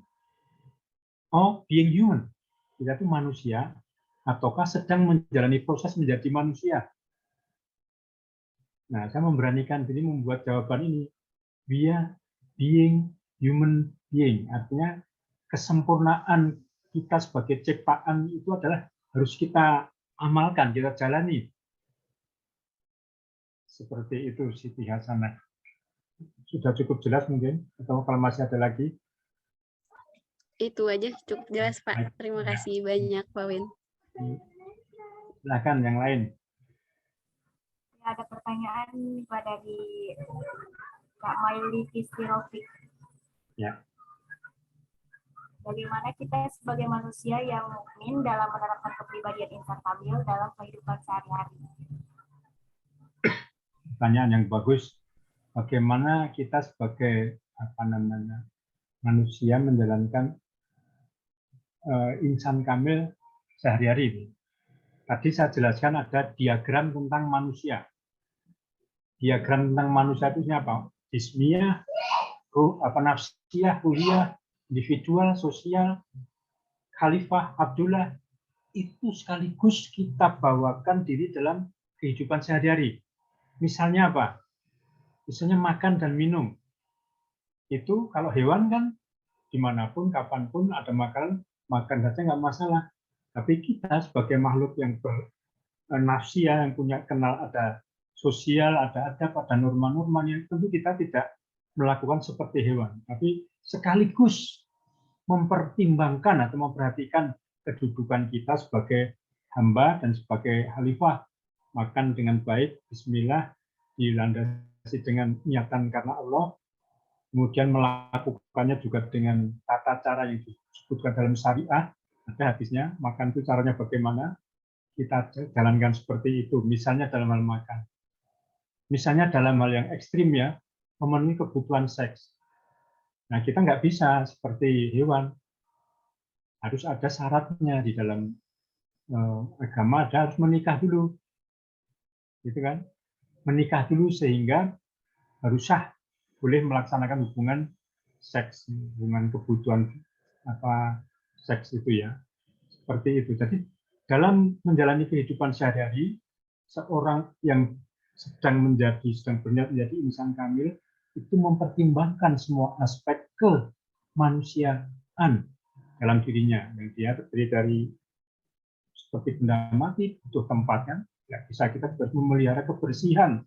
or being human? Kita itu manusia ataukah sedang menjalani proses menjadi manusia? Nah, saya memberanikan diri membuat jawaban ini. We are being human being. Artinya kesempurnaan kita sebagai ciptaan itu adalah harus kita amalkan, kita jalani. Seperti itu Siti Hasanah. Sudah cukup jelas mungkin? Atau kalau masih ada lagi? Itu aja cukup jelas, Pak. Terima kasih banyak, Pak Win. Silakan yang lain. Ada pertanyaan Pak dari Kak Maili Fistirofiq. Ya. Bagaimana kita sebagai manusia yang mukmin dalam menerapkan kepribadian insan kamil dalam kehidupan sehari-hari? Pertanyaan yang bagus. Bagaimana kita sebagai manusia menjalankan insan kamil sehari-hari. Tadi saya jelaskan ada diagram tentang manusia. Diagram tentang manusia itu apa? Jismiyah, nafsiyah, ruhiyah, individual, sosial, khalifah, Abdullah, itu sekaligus kita bawakan diri dalam kehidupan sehari-hari. Misalnya apa? Misalnya makan dan minum. Itu kalau hewan kan dimanapun, kapanpun ada makanan, makan saja nggak masalah. Tapi kita sebagai makhluk yang bernafsiyah, yang punya kenal ada sosial, ada adab, ada norma-norma yang tentu kita tidak melakukan seperti hewan. Tapi sekaligus mempertimbangkan atau memperhatikan kedudukan kita sebagai hamba dan sebagai khalifah. Makan dengan baik, bismillah, dilandasi dengan niatan karena Allah, kemudian melakukannya juga dengan tata cara yang disebutkan dalam syariah. Ada hadisnya, makan itu caranya bagaimana, kita jalankan seperti itu. Misalnya dalam hal makan. Misalnya dalam hal yang ekstrim ya, memenuhi kebutuhan seks. Nah, kita nggak bisa seperti hewan. Harus ada syaratnya di dalam agama, ada harus menikah dulu. Gitu kan? Menikah dulu sehingga harus sah, boleh melaksanakan hubungan seks, hubungan kebutuhan seks itu ya. Seperti itu. Jadi dalam menjalani kehidupan sehari-hari, seorang yang sedang berniat menjadi insan kamil itu mempertimbangkan semua aspek kemanusiaan dalam dirinya. Yang dia terdiri dari seperti benda mati, butuh tempat kan. Ya, bisa kita juga memelihara kebersihan.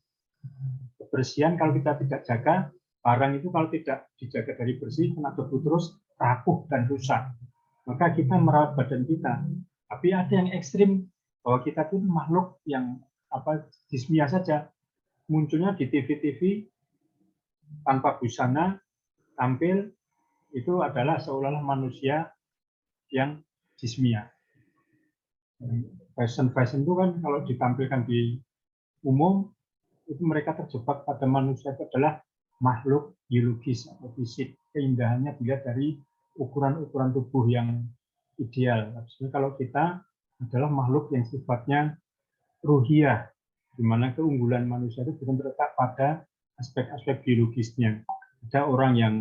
Kebersihan kalau kita tidak jaga, barang itu kalau tidak dijaga dari bersih, kena debu terus rapuh dan rusak. Maka kita merawat badan kita. Tapi ada yang ekstrim, bahwa kita itu makhluk yang jismiyah saja. Munculnya di TV-TV tanpa busana, tampil, itu adalah seolah-olah manusia yang jismiyah. Fashion itu kan kalau ditampilkan di umum, itu mereka terjebak pada manusia itu adalah makhluk biologis atau fisik. Keindahannya dilihat dari ukuran-ukuran tubuh yang ideal. Kalau kita adalah makhluk yang sifatnya ruhiyah, di mana keunggulan manusia itu bukan terletak pada aspek-aspek biologisnya. Ada orang yang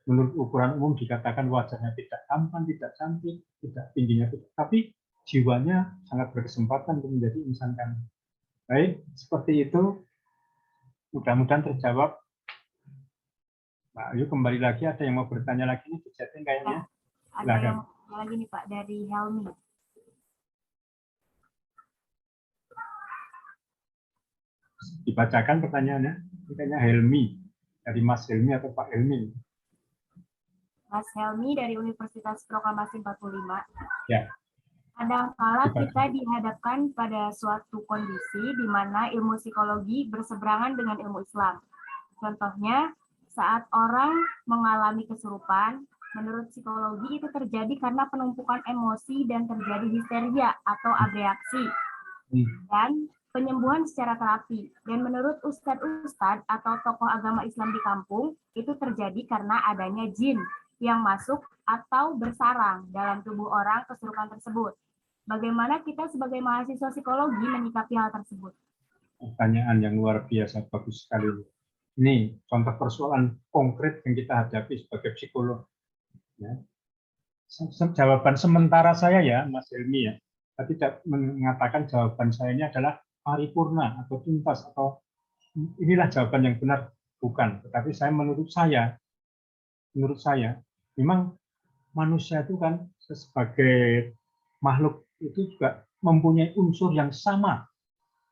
menurut ukuran umum dikatakan wajahnya tidak tampan, tidak cantik, tidak tingginya, tapi jiwanya sangat berkesempatan untuk menjadi insan kamil. Baik, seperti itu. Mudah-mudahan terjawab. Pak Ayu kembali lagi, ada yang mau bertanya lagi nih di chatting kayaknya. Ada yang mau lagi nih Pak dari Helmi. Dibacakan pertanyaannya. Ini kayaknya Helmi. Dari Mas Helmi atau Pak Helmi? Mas Helmi dari Universitas Proklamasi 45. Ya. Kadangkala kita dihadapkan pada suatu kondisi di mana ilmu psikologi berseberangan dengan ilmu Islam. Contohnya, saat orang mengalami kesurupan, menurut psikologi itu terjadi karena penumpukan emosi dan terjadi histeria atau abreaksi. Dan penyembuhan secara terapi. Dan menurut ustadz-ustadz atau tokoh agama Islam di kampung, itu terjadi karena adanya jin yang masuk atau bersarang dalam tubuh orang kesurupan tersebut. Bagaimana kita sebagai mahasiswa psikologi menyikapi hal tersebut? Pertanyaan yang luar biasa, bagus sekali. Ini contoh persoalan konkret yang kita hadapi sebagai psikolog. Ya. Jawaban sementara saya ya, Mas Helmi ya, saya tidak mengatakan jawaban saya ini adalah paripurna atau tuntas atau inilah jawaban yang benar, bukan. Tetapi menurut saya memang manusia itu kan sebagai makhluk itu juga mempunyai unsur yang sama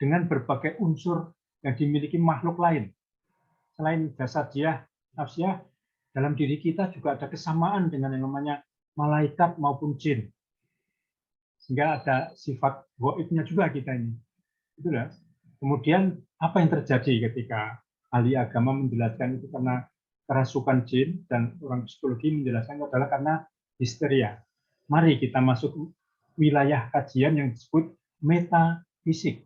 dengan berbagai unsur yang dimiliki makhluk lain. Selain jasadiah, nafsiyah, dalam diri kita juga ada kesamaan dengan yang namanya malaikat maupun jin. Sehingga ada sifat gaibnya juga kita ini. Itulah. Kemudian apa yang terjadi ketika ahli agama menjelaskan itu karena kerasukan jin, dan orang psikologi menjelaskan itu adalah karena histeria. Mari kita masuk wilayah kajian yang disebut metafisik.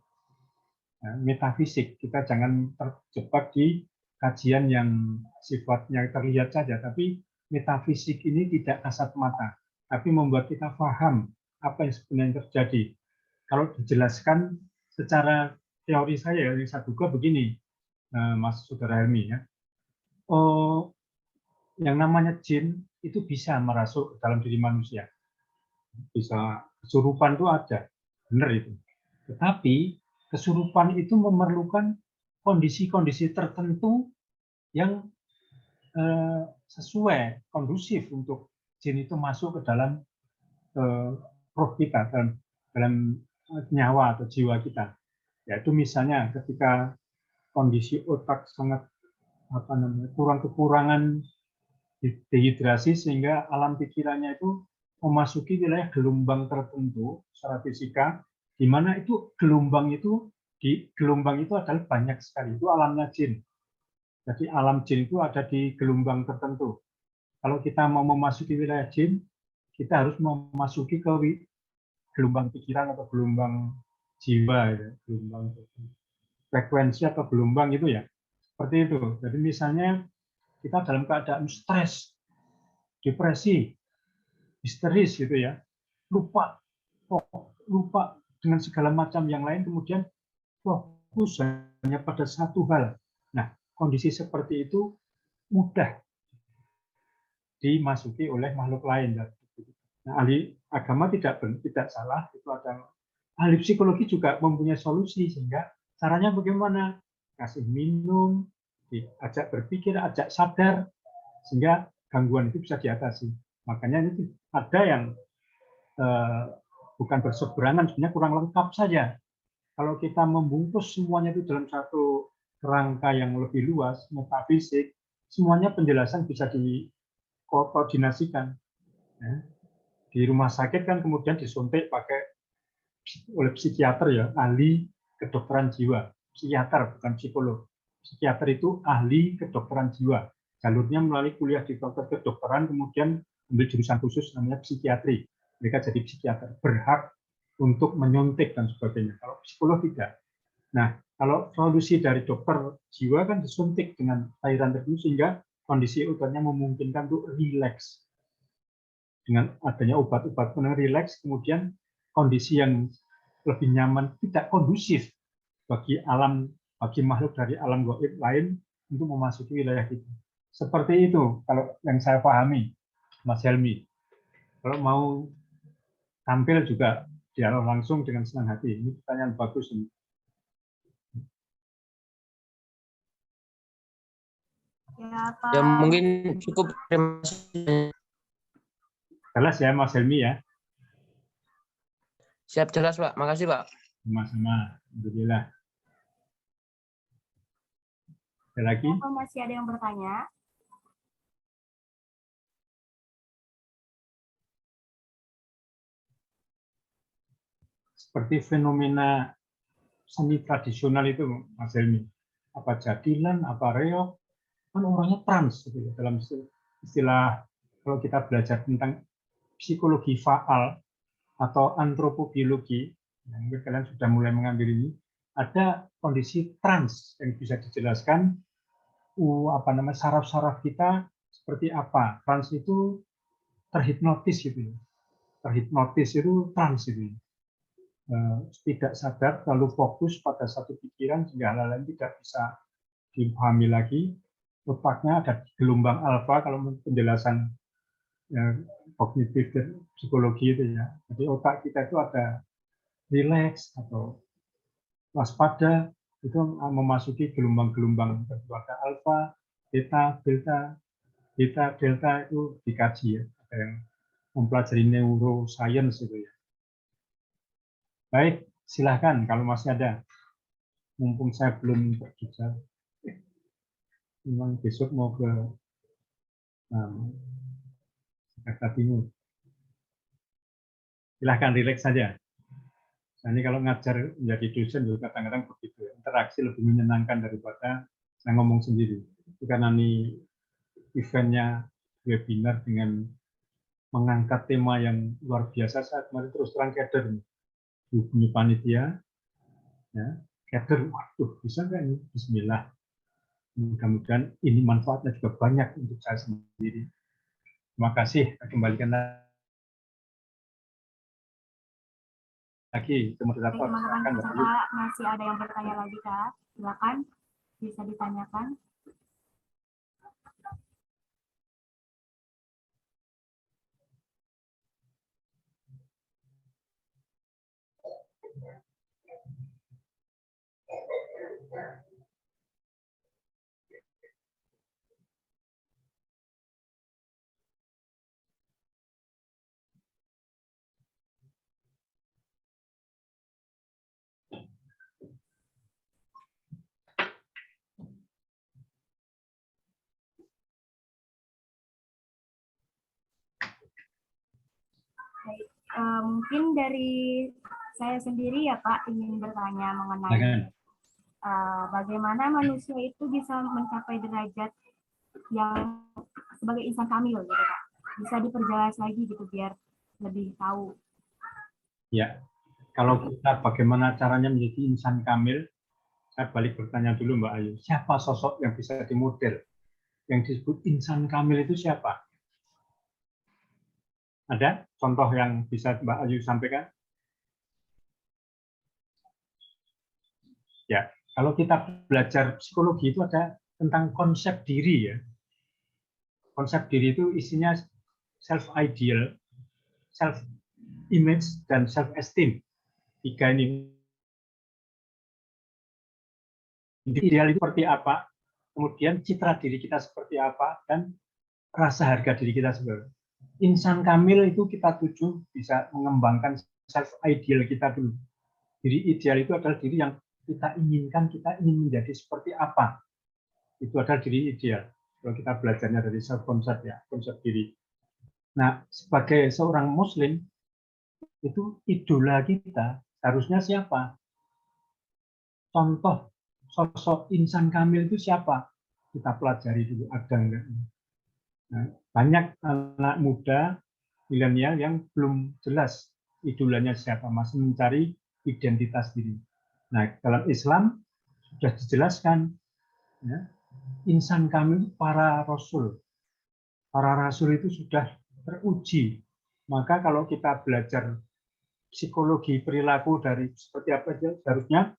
Nah, metafisik, kita jangan terjebak di kajian yang sifatnya terlihat saja, tapi metafisik ini tidak kasat mata, tapi membuat kita paham apa yang sebenarnya terjadi. Kalau dijelaskan secara teori saya duga begini, Mas Saudara Helmi ya. Yang namanya jin itu bisa merasuk ke dalam diri manusia. Bisa kesurupan itu ada, benar itu. Tetapi kesurupan itu memerlukan kondisi-kondisi tertentu yang sesuai, kondusif untuk jin itu masuk ke dalam roh kita, dalam nyawa atau jiwa kita. Yaitu misalnya ketika kondisi otak sangat kekurangan dehidrasi sehingga alam pikirannya itu memasuki wilayah gelombang tertentu secara fisika, di mana itu gelombang itu adalah banyak sekali, itu alamnya jin. Jadi alam jin itu ada di gelombang tertentu. Kalau kita mau memasuki wilayah jin, kita harus memasuki ke gelombang pikiran atau gelombang jiwa, ya. Gelombang frekuensi atau gelombang itu ya. Seperti itu. Jadi misalnya kita dalam keadaan stres, depresi, histeris gitu ya, lupa dengan segala macam yang lain, kemudian fokus hanya pada satu hal. Nah, kondisi seperti itu mudah dimasuki oleh makhluk lain. Nah, ahli agama tidak salah, itu ada. Ahli psikologi juga mempunyai solusi, sehingga caranya bagaimana? Kasih minum, diajak berpikir, ajak sadar, sehingga gangguan itu bisa diatasi. Makanya itu ada yang bukan berseberangan, sebenarnya kurang lengkap saja. Kalau kita membungkus semuanya itu dalam satu kerangka yang lebih luas, metafisik, semuanya penjelasan bisa dikoordinasikan. Ya. Di rumah sakit kan kemudian disuntik oleh psikiater ya, ahli kedokteran jiwa. Psikiater bukan psikolog. Psikiater itu ahli kedokteran jiwa. Jalurnya melalui kuliah di fakultas kedokteran, kemudian ambil jurusan khusus namanya psikiatri. Mereka jadi psikiater, berhak untuk menyuntik dan sebagainya. Kalau psikolog tidak. Nah, kalau solusi dari dokter jiwa kan disuntik dengan cairan tertentu sehingga kondisi otaknya memungkinkan untuk rileks. Dengan adanya obat-obat penenang rileks, kemudian kondisi yang lebih nyaman, tidak kondusif bagi makhluk dari alam gaib lain untuk memasuki wilayah kita. Seperti itu kalau yang saya pahami, Mas Helmi. Kalau mau tampil juga dialog langsung dengan senang hati. Ini pertanyaan bagus ini. Ya, Pak. Ya mungkin cukup. Terima kasih. Jelas ya Mas Helmi ya? Siap, jelas Pak. Makasih Pak. Sama-sama. Alhamdulillah. Ada lagi? Apa masih ada yang bertanya? Seperti fenomena seni tradisional itu, Mas Helmi. Apa jadilan, apa reog, kan orangnya trans. Gitu, dalam istilah, kalau kita belajar tentang psikologi faal atau antropobiologi, mungkin kalian sudah mulai mengambil ini, ada kondisi trans yang bisa dijelaskan saraf-saraf kita seperti apa. Trans itu terhipnotis gitu ya. Terhipnotis itu trans itu. Tidak sadar lalu fokus pada satu pikiran sehingga hal lain tidak bisa dipahami lagi. Otaknya ada gelombang alfa kalau penjelasan kognitif dan psikologi itu ya. Jadi otak kita itu ada rileks atau waspada, itu memasuki gelombang-gelombang berkeluarga alfa, beta, delta itu dikaji ya. Ada yang mempelajari neuroscience itu ya. Baik, silahkan kalau masih ada. Mumpung saya belum berbicara. Memang besok mau ke Jakarta Timur. Silahkan rileks saja. Nah, ini kalau ngajar menjadi dosen juga kadang-kadang begitu. Interaksi lebih menyenangkan daripada saya ngomong sendiri. Karena ini eventnya webinar dengan mengangkat tema yang luar biasa. Saya kemarin terus terang keder hubungi panitia, ya, keder, waduh bisa nggak ini? Bismillah. Mudah-mudahan ini manfaatnya juga banyak untuk saya sendiri. Terima kasih. Saya kembalikan lagi ke moderator. Teman-teman peserta masih ada yang bertanya lagi, Kak? Silakan, bisa ditanyakan. Baik, mungkin dari saya sendiri ya Pak ingin bertanya mengenai bagaimana manusia itu bisa mencapai derajat yang sebagai insan kamil gitu Pak. Bisa diperjelas lagi gitu biar lebih tahu. Ya, kalau kita bagaimana caranya menjadi insan kamil, saya balik bertanya dulu Mbak Ayu, siapa sosok yang bisa dimodel? Yang disebut insan kamil itu siapa? Ada contoh yang bisa Mbak Ayu sampaikan? Ya, kalau kita belajar psikologi itu ada tentang konsep diri ya. Konsep diri itu isinya self-ideal, self-image, dan self-esteem. Tiga ini. Ideal itu seperti apa, kemudian citra diri kita seperti apa, dan rasa harga diri kita seperti apa. Insan kamil itu kita tuju bisa mengembangkan self-ideal kita dulu. Diri ideal itu adalah diri yang kita inginkan, kita ingin menjadi seperti apa. Itu adalah diri ideal. Kalau kita belajarnya dari self-concept ya, konsep diri. Nah, sebagai seorang muslim, itu idola kita harusnya siapa? Contoh sosok insan kamil itu siapa? Kita pelajari dulu, ada enggak? Nah, banyak anak muda milenial yang belum jelas idolanya siapa, masih mencari identitas diri. Nah, dalam Islam sudah dijelaskan, ya, insan kamil para rasul. Para rasul itu sudah teruji. Maka kalau kita belajar psikologi perilaku dari seperti apa harusnya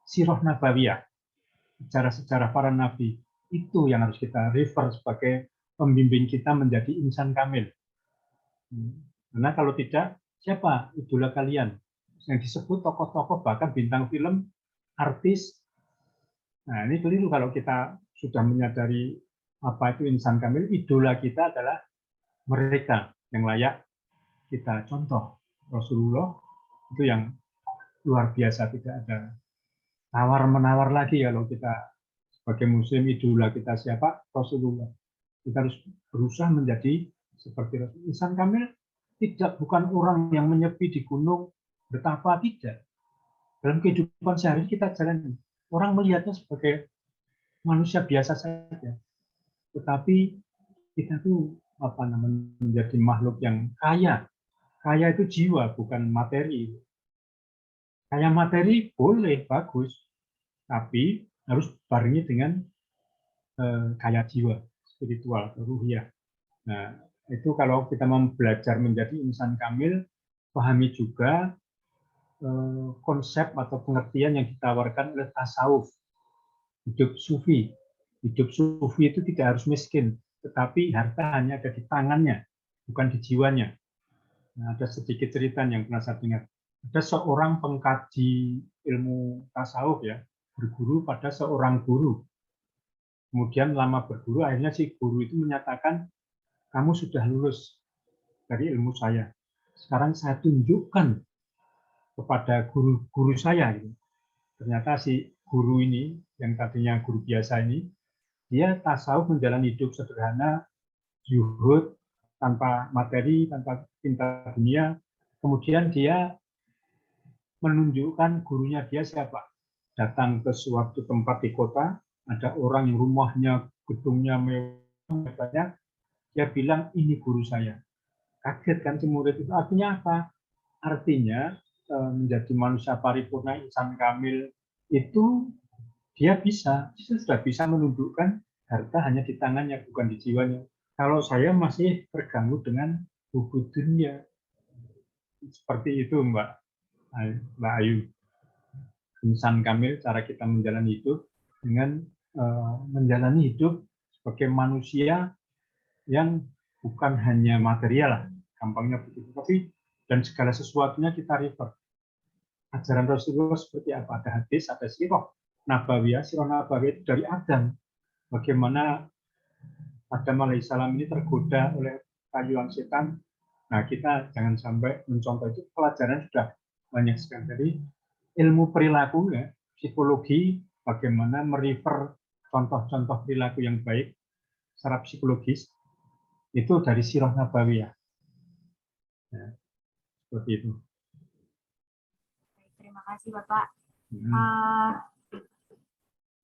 sirah nabawiyah, sejarah-sejarah para nabi, itu yang harus kita refer sebagai pembimbing kita menjadi insan kamil. Karena kalau tidak, siapa idola kalian? Yang disebut tokoh-tokoh, bahkan bintang film, artis. Nah, ini keliru kalau kita sudah menyadari apa itu insan kamil. Idola kita adalah mereka yang layak kita contoh. Rasulullah itu yang luar biasa, tidak ada tawar-menawar lagi kalau kita sebagai muslim idola kita siapa? Rasulullah. Kita harus berusaha menjadi seperti Rasul. Insan kamil bukan orang yang menyepi di gunung bertapa, tidak. Dalam kehidupan sehari kita jalani. Orang melihatnya sebagai manusia biasa saja. Tetapi kita tuh menjadi makhluk yang kaya. Kaya itu jiwa, bukan materi. Kaya materi boleh, bagus, tapi harus barengi dengan kaya jiwa, spiritual, ruhiyah. Nah, itu kalau kita mau belajar menjadi insan kamil, pahami juga konsep atau pengertian yang ditawarkan oleh tasawuf, hidup sufi. Hidup sufi itu tidak harus miskin, tetapi harta hanya ada di tangannya, bukan di jiwanya. Nah, ada sedikit cerita yang pernah saya dengar. Ada seorang pengkaji ilmu tasawuf ya, berguru pada seorang guru. Kemudian lama berguru, akhirnya si guru itu menyatakan, kamu sudah lulus dari ilmu saya. Sekarang saya tunjukkan kepada guru saya. Ternyata si guru ini, yang tadinya guru biasa ini, dia tasawuf menjalani hidup sederhana, zuhud, tanpa materi, tanpa cinta dunia. Kemudian dia menunjukkan gurunya dia siapa. Datang ke suatu tempat di kota, ada orang yang rumahnya, gedungnya mewah banyak, dia bilang ini guru saya. Kaget kan si murid itu, artinya apa? Artinya menjadi manusia paripurna, insan kamil itu dia sudah bisa menundukkan harta hanya di tangannya, bukan di jiwanya. Kalau saya masih terganggu dengan buku dunia, seperti itu Mbak Ayu. Insan kamil, cara kita menjalani hidup dengan menjalani hidup sebagai manusia yang bukan hanya material, gampangnya begitu, tapi dan segala sesuatunya kita refer. Ajaran Rasulullah seperti apa? Ada hadis, ada sirah nabawiyah. Sirah nabawiyah itu dari Adam. Bagaimana Adam alaihissalam ini tergoda oleh rayuan setan. Nah, kita jangan sampai mencontoh itu. Pelajaran sudah banyak sekali. Jadi ilmu perilaku, ya, psikologi, bagaimana merefer contoh-contoh perilaku yang baik secara psikologis, itu dari sirah nabawiyah. Ya, seperti itu. Terima kasih Bapak.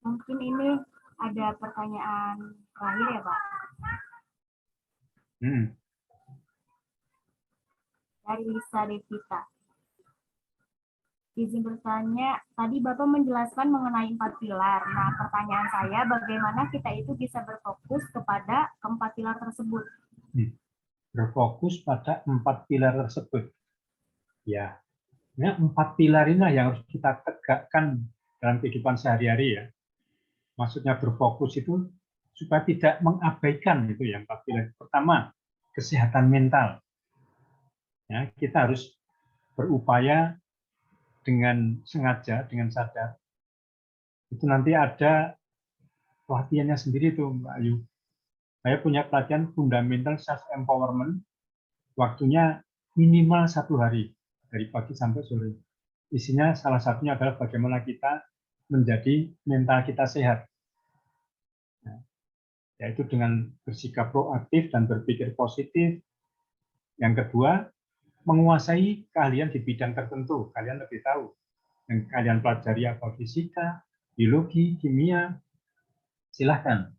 Mungkin ini ada pertanyaan terakhir ya Pak. Dari Lisa Devita. Izin bertanya, tadi Bapak menjelaskan mengenai 4 pilar. Nah, pertanyaan saya, bagaimana kita itu bisa berfokus kepada keempat pilar tersebut? Berfokus pada 4 pilar tersebut. Ya, 4 pilar ini yang harus kita tegakkan dalam kehidupan sehari-hari ya. Maksudnya berfokus itu supaya tidak mengabaikan itu ya 4 pilar. Pertama, kesehatan mental. Ya, kita harus berupaya dengan sengaja, dengan sadar. Itu nanti ada pelatihannya sendiri tuh Mbak Ayu. Saya punya pelatihan fundamental self empowerment, waktunya minimal 1 hari dari pagi sampai sore. Isinya salah satunya adalah bagaimana kita menjadi mental kita sehat. Yaitu dengan bersikap proaktif dan berpikir positif. Yang kedua, menguasai keahlian di bidang tertentu. Kalian lebih tahu. Yang kalian pelajari apa? Fisika, biologi, kimia, silahkan.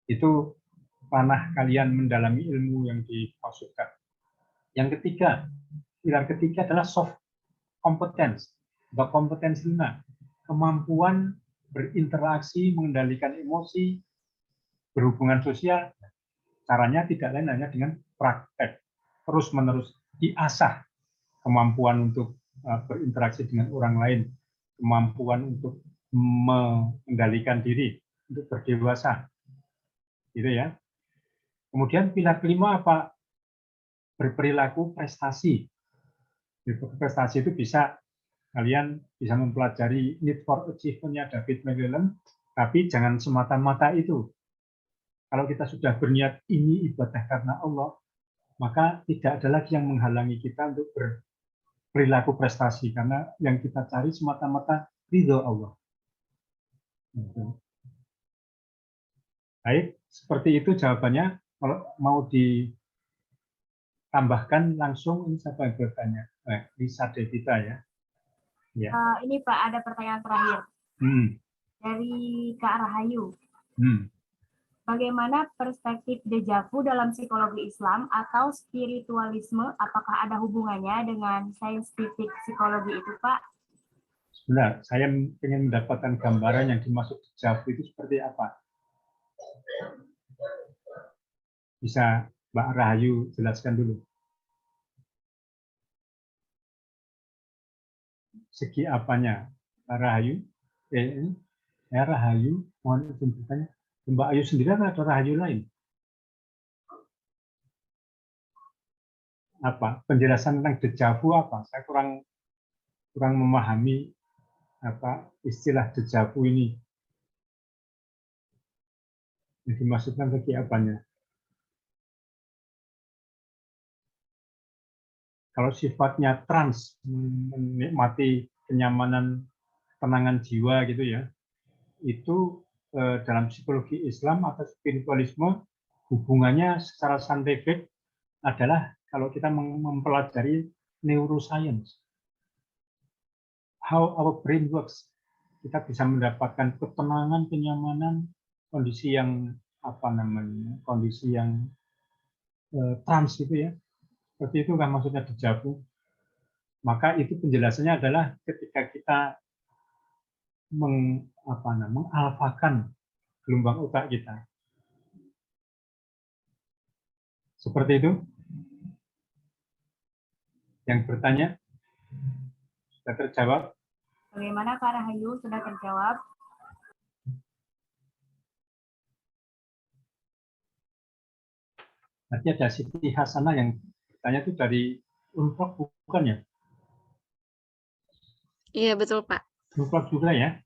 Itu panah kalian mendalami ilmu yang dimaksudkan. Yang ketiga, pilar ketiga adalah soft competence. Atau kompetensi 5. Kemampuan berinteraksi, mengendalikan emosi, berhubungan sosial. Caranya tidak lain hanya dengan praktek. Terus-menerus diasah kemampuan untuk berinteraksi dengan orang lain, kemampuan untuk mengendalikan diri, untuk berdewasa. Gitu ya. Kemudian pilar kelima apa? Berperilaku prestasi. Prestasi itu bisa kalian bisa mempelajari Need for Achievement-nya David McClellan, tapi jangan semata-mata itu. Kalau kita sudah berniat ini ibadah karena Allah, maka tidak ada lagi yang menghalangi kita untuk berperilaku prestasi, karena yang kita cari semata-mata ridho Allah. Baik, seperti itu jawabannya. Kalau mau ditambahkan langsung, ini siapa yang bertanya? Lisa Devita ya. Ya. Ini Pak, ada pertanyaan terakhir. Dari Kak Rahayu. bagaimana perspektif dejavu dalam psikologi Islam atau spiritualisme? Apakah ada hubungannya dengan scientific psikologi itu, Pak? Benar, saya ingin mendapatkan gambaran yang dimaksud dejavu itu seperti apa. Bisa Mbak Rahayu jelaskan dulu. Segi apanya, Mbak Rahayu? Rahayu, mohon izin bertanya. Mbak Ayu sendiri atau ada Rahayu lain? Apa penjelasan tentang dejavu apa? Saya kurang memahami apa istilah dejavu ini. Yang dimaksudkan segi apanya? Kalau sifatnya trans, menikmati kenyamanan, tenangan jiwa gitu ya, itu dalam psikologi Islam atau spiritualisme hubungannya secara saintifik adalah kalau kita mempelajari neuroscience, how our brain works, kita bisa mendapatkan ketenangan, kenyamanan, kondisi yang apa namanya, kondisi yang trans itu ya, seperti itu kan maksudnya dejavu. Maka itu penjelasannya adalah ketika kita mengalfakan gelombang otak kita. Seperti itu. Yang bertanya sudah terjawab. Bagaimana Kak Rahayu? Sudah terjawab? Nanti ada Siti Hasanah yang bertanya itu dari Unprok bukan ya? Iya, betul, Pak. Unprok juga ya?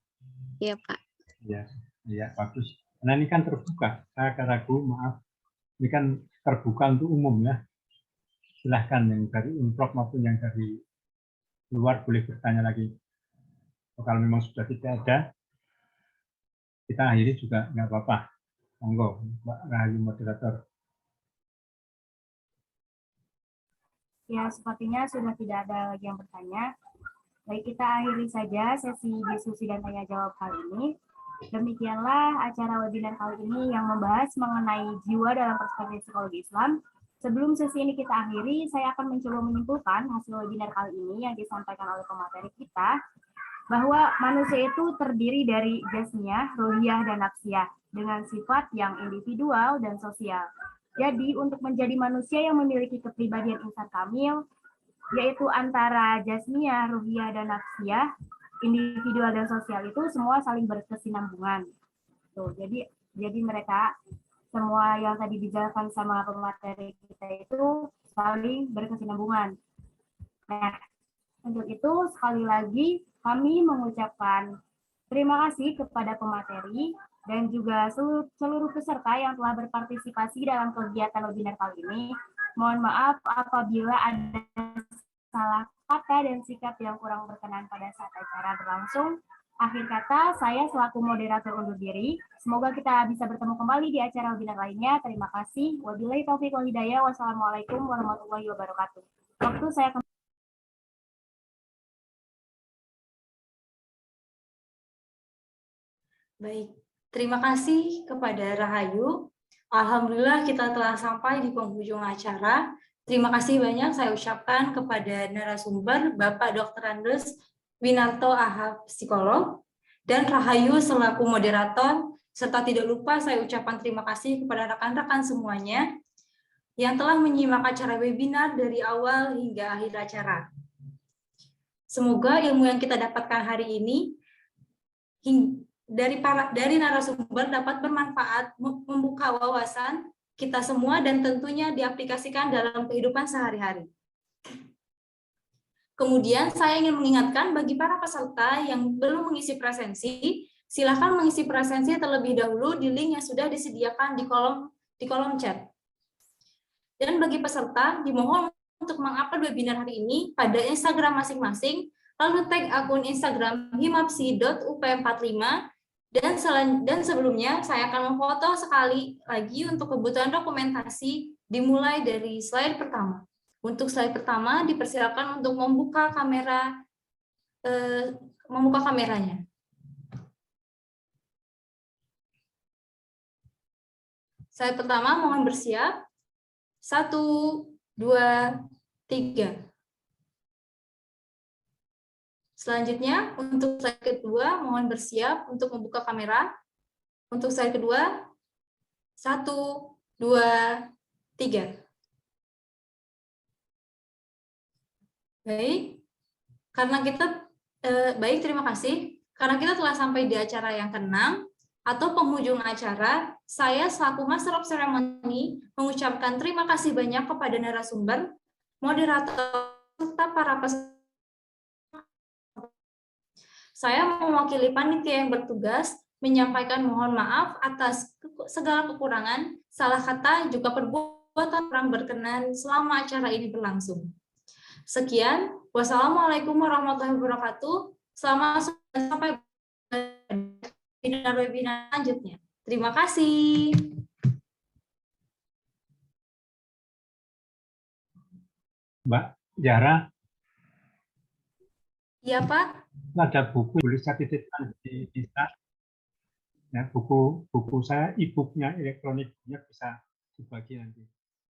Iya, Pak. Iya, bagus. Karena ini kan terbuka. Saya agak ragu, maaf. Ini kan terbuka untuk umum ya. Silahkan yang dari Unprok maupun yang dari luar boleh bertanya lagi. Kalau memang sudah tidak ada, kita akhiri juga nggak apa-apa. Monggo, Mbak Rahayu moderator. Ya, sepertinya sudah tidak ada lagi yang bertanya. Baik, kita akhiri saja sesi diskusi dan tanya jawab kali ini. Demikianlah acara webinar kali ini yang membahas mengenai jiwa dalam perspektif psikologi Islam. Sebelum sesi ini kita akhiri, saya akan mencoba menyimpulkan hasil webinar kali ini yang disampaikan oleh pemateri kita, bahwa manusia itu terdiri dari jasmiyah, ruhiyah, dan nafsiyah, dengan sifat yang individual dan sosial. Jadi, untuk menjadi manusia yang memiliki kepribadian insan kamil, yaitu antara jasmiyah, ruhiyah, dan nafsiyah, individual dan sosial itu semua saling berkesinambungan. Tuh, jadi mereka semua yang tadi dijelaskan sama pemateri kita itu saling berkesinambungan. Nah, untuk itu sekali lagi kami mengucapkan terima kasih kepada pemateri dan juga seluruh peserta yang telah berpartisipasi dalam kegiatan webinar kali ini. Mohon maaf apabila ada salah kata dan sikap yang kurang berkenan pada saat acara berlangsung. Akhir kata, saya selaku moderator undur diri. Semoga kita bisa bertemu kembali di acara webinar lainnya. Terima kasih. Wabillahi taufiq wal hidayah. Wassalamualaikum warahmatullahi wabarakatuh. Waktu saya Baik, terima kasih kepada Rahayu. Alhamdulillah kita telah sampai di penghujung acara. Terima kasih banyak saya ucapkan kepada narasumber Bapak Dr. Andes Winarto Ahab, psikolog, dan Rahayu selaku moderator, serta tidak lupa saya ucapkan terima kasih kepada rekan-rekan semuanya yang telah menyimak acara webinar dari awal hingga akhir acara. Semoga ilmu yang kita dapatkan hari ini dari narasumber dapat bermanfaat, membuka wawasan kita semua dan tentunya diaplikasikan dalam kehidupan sehari-hari. Kemudian saya ingin mengingatkan bagi para peserta yang belum mengisi presensi, silakan mengisi presensi terlebih dahulu di link yang sudah disediakan di kolom chat. Dan bagi peserta dimohon untuk mengupload webinar hari ini pada Instagram masing-masing, lalu tag akun Instagram himapsi.up45. Dan sebelumnya saya akan memfoto sekali lagi untuk kebutuhan dokumentasi dimulai dari slide pertama. Untuk slide pertama dipersilakan untuk membuka kameranya. Slide pertama mohon bersiap. 1, 2, 3. Selanjutnya, untuk slide kedua, mohon bersiap untuk membuka kamera. Untuk slide kedua, 1, 2, 3. Baik, terima kasih. Karena kita telah sampai di acara yang ke-6 atau penghujung acara, saya selaku Master of Ceremony mengucapkan terima kasih banyak kepada narasumber, moderator, serta para peserta. Saya mewakili panitia yang bertugas menyampaikan mohon maaf atas segala kekurangan, salah kata, juga perbuatan kurang berkenan selama acara ini berlangsung. Sekian, wassalamualaikum warahmatullahi wabarakatuh. Selamat sampai webinar selanjutnya. Terima kasih. Mbak Zahra, Iya, Pak. ada buku boleh saya titipkan di kita. Ya, buku saya e-booknya, elektroniknya bisa dibagi nanti.